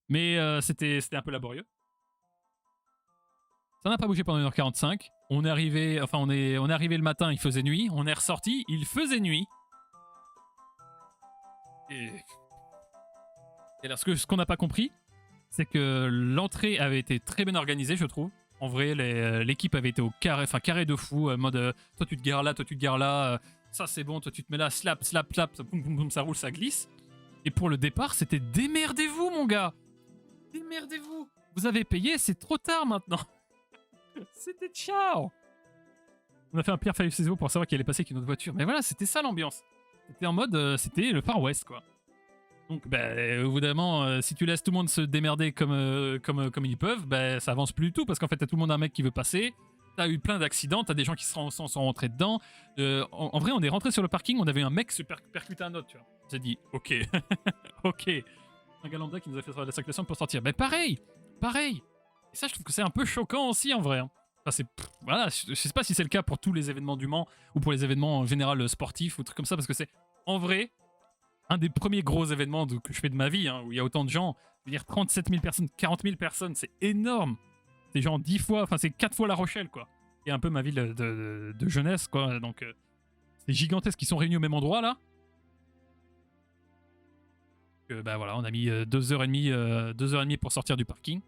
Mais c'était un peu laborieux. Ça n'a pas bougé pendant 1h45. On est arrivé, enfin on est arrivé le matin, il faisait nuit. On est ressorti, il faisait nuit. Et alors ce qu'on n'a pas compris, c'est que l'entrée avait été très bien organisée, je trouve. En vrai, l'équipe avait été au carré, enfin carré de fou, mode toi tu te gares là, toi tu te gares là, ça c'est bon, toi tu te mets là, slap, slap, slap, ça, boum, boum, boum, ça roule, ça glisse. Et pour le départ, c'était démerdez-vous, mon gars. Démerdez-vous. Vous avez payé, c'est trop tard maintenant. C'était ciao. On a fait un pierre feuille ciseaux pour savoir qu'il allait passer avec une autre voiture. Mais voilà, c'était ça l'ambiance. C'était en mode, c'était le Far West, quoi. Donc, bah, évidemment, si tu laisses tout le monde se démerder comme ils peuvent, bah, ça avance plus du tout parce qu'en fait, t'as tout le monde un mec qui veut passer. T'as eu plein d'accidents, t'as des gens qui sont rentrés dedans. En vrai, on est rentré sur le parking, on avait un mec se percuter un autre, tu vois. On s'est dit, ok, ok. Un gars lambda qui nous a fait faire la circulation pour sortir. Mais pareil. Et ça, je trouve que c'est un peu choquant aussi, en vrai. Enfin, voilà, je sais pas si c'est le cas pour tous les événements du Mans ou pour les événements en général sportifs ou trucs comme ça, parce que c'est, en vrai, un des premiers gros événements que je fais de ma vie, hein, où il y a autant de gens. Je veux dire, 37 000 personnes, 40 000 personnes, c'est énorme. C'est genre 10 fois, enfin, c'est 4 fois La Rochelle, quoi. Et un peu ma ville de jeunesse, quoi. Donc, c'est gigantesque. Ils sont réunis au même endroit, là. Bah voilà, on a mis 2h30 pour sortir du parking.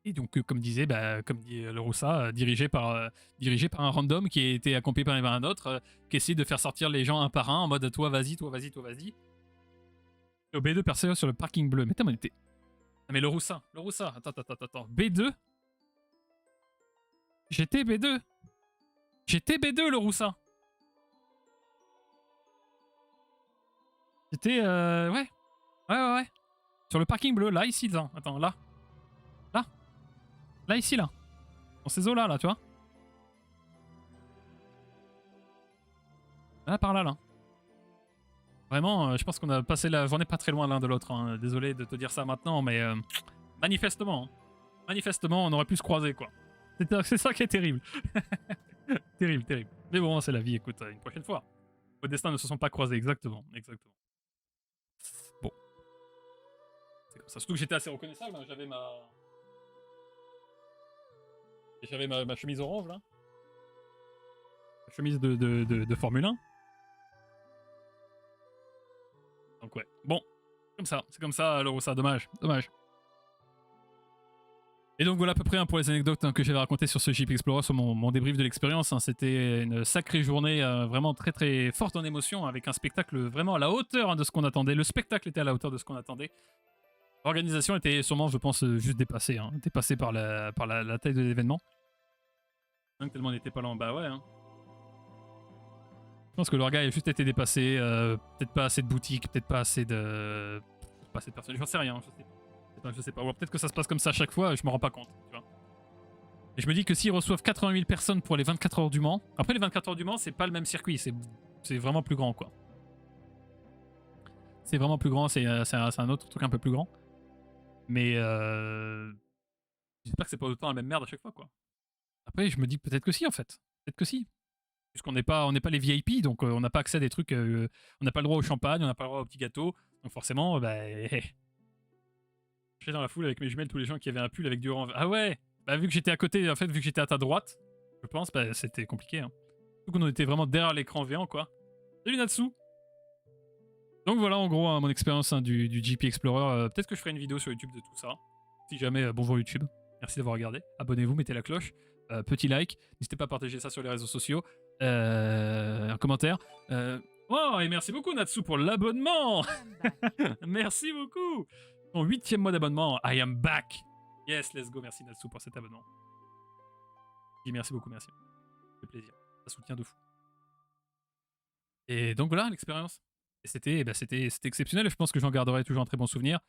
Et donc, comme disait, comme dit le Roussa, dirigé par un random qui a été accompagné par un autre, qui essaie de faire sortir les gens un par un en mode toi vas-y, toi vas-y, toi vas-y. Au B2 percé sur le parking bleu. Mais t'as été. Ah, mais le Roussa, attends. B2 J'étais B2 le Roussa. J'étais ouais. Sur le parking bleu, là, ici, attends, là. Là, ici, là. Dans ces eaux-là, là, tu vois. Là, par là, là. Vraiment, je pense qu'on a passé la journée pas très loin l'un de l'autre. Hein. Désolé de te dire ça maintenant, mais manifestement, on aurait pu se croiser, quoi. C'est ça qui est terrible. terrible. Mais bon, c'est la vie, écoute, une prochaine fois. Vos destins ne se sont pas croisés, exactement. Bon. C'est comme ça. Surtout que j'étais assez reconnaissable, hein. J'avais ma chemise orange, là. Ma chemise de Formule 1. Donc ouais. Bon. C'est comme ça, le Roussa. Dommage. Et donc voilà à peu près pour les anecdotes que j'avais racontées sur ce Jeep Explorer, sur mon débrief de l'expérience. C'était une sacrée journée, vraiment très très forte en émotion, avec un spectacle vraiment à la hauteur de ce qu'on attendait. Le spectacle était à la hauteur de ce qu'on attendait. L'organisation était sûrement, je pense, juste dépassée. Dépassée par la taille de l'événement. Tellement on n'était pas là en bas, ouais. Je pense que l'orga a juste été dépassé. Peut-être pas assez de boutiques, peut-être pas assez de personnes. J'en sais rien, je sais pas. Ou peut-être que ça se passe comme ça à chaque fois, je me rends pas compte, tu vois. Et je me dis que s'ils reçoivent 80 000 personnes pour les 24 heures du Mans, après les 24 heures du Mans, c'est pas le même circuit, c'est vraiment plus grand, quoi. C'est vraiment plus grand, c'est un autre truc un peu plus grand. Mais j'espère que c'est pas autant la même merde à chaque fois, quoi. Après, je me dis peut-être que si, en fait. Peut-être que si. Puisqu'on n'est pas les VIP, donc on n'a pas accès à des trucs, on n'a pas le droit au champagne, on n'a pas le droit aux petits gâteaux, donc forcément, j'étais dans la foule avec mes jumelles, tous les gens qui avaient un pull avec du orange. Ah ouais, vu que j'étais à côté, en fait, vu que j'étais à ta droite, je pense, c'était compliqué. Hein. Surtout qu'on était vraiment derrière l'écran géant, quoi. Salut Natsu. Donc voilà, en gros, mon expérience du GP Explorer. Peut-être que je ferai une vidéo sur YouTube de tout ça. Si jamais, bonjour YouTube. Merci d'avoir regardé. Abonnez-vous, mettez la cloche. Petit like. N'hésitez pas à partager ça sur les réseaux sociaux. Un commentaire. Oh, et merci beaucoup Natsu pour l'abonnement. Merci beaucoup. Ton 8e mois d'abonnement. I am back. Yes, let's go. Merci Natsu pour cet abonnement. Et merci beaucoup, merci. Ça fait plaisir. Ça soutient de fou. Et donc voilà l'expérience. Et c'était exceptionnel. Je pense que j'en garderai toujours un très bon souvenir.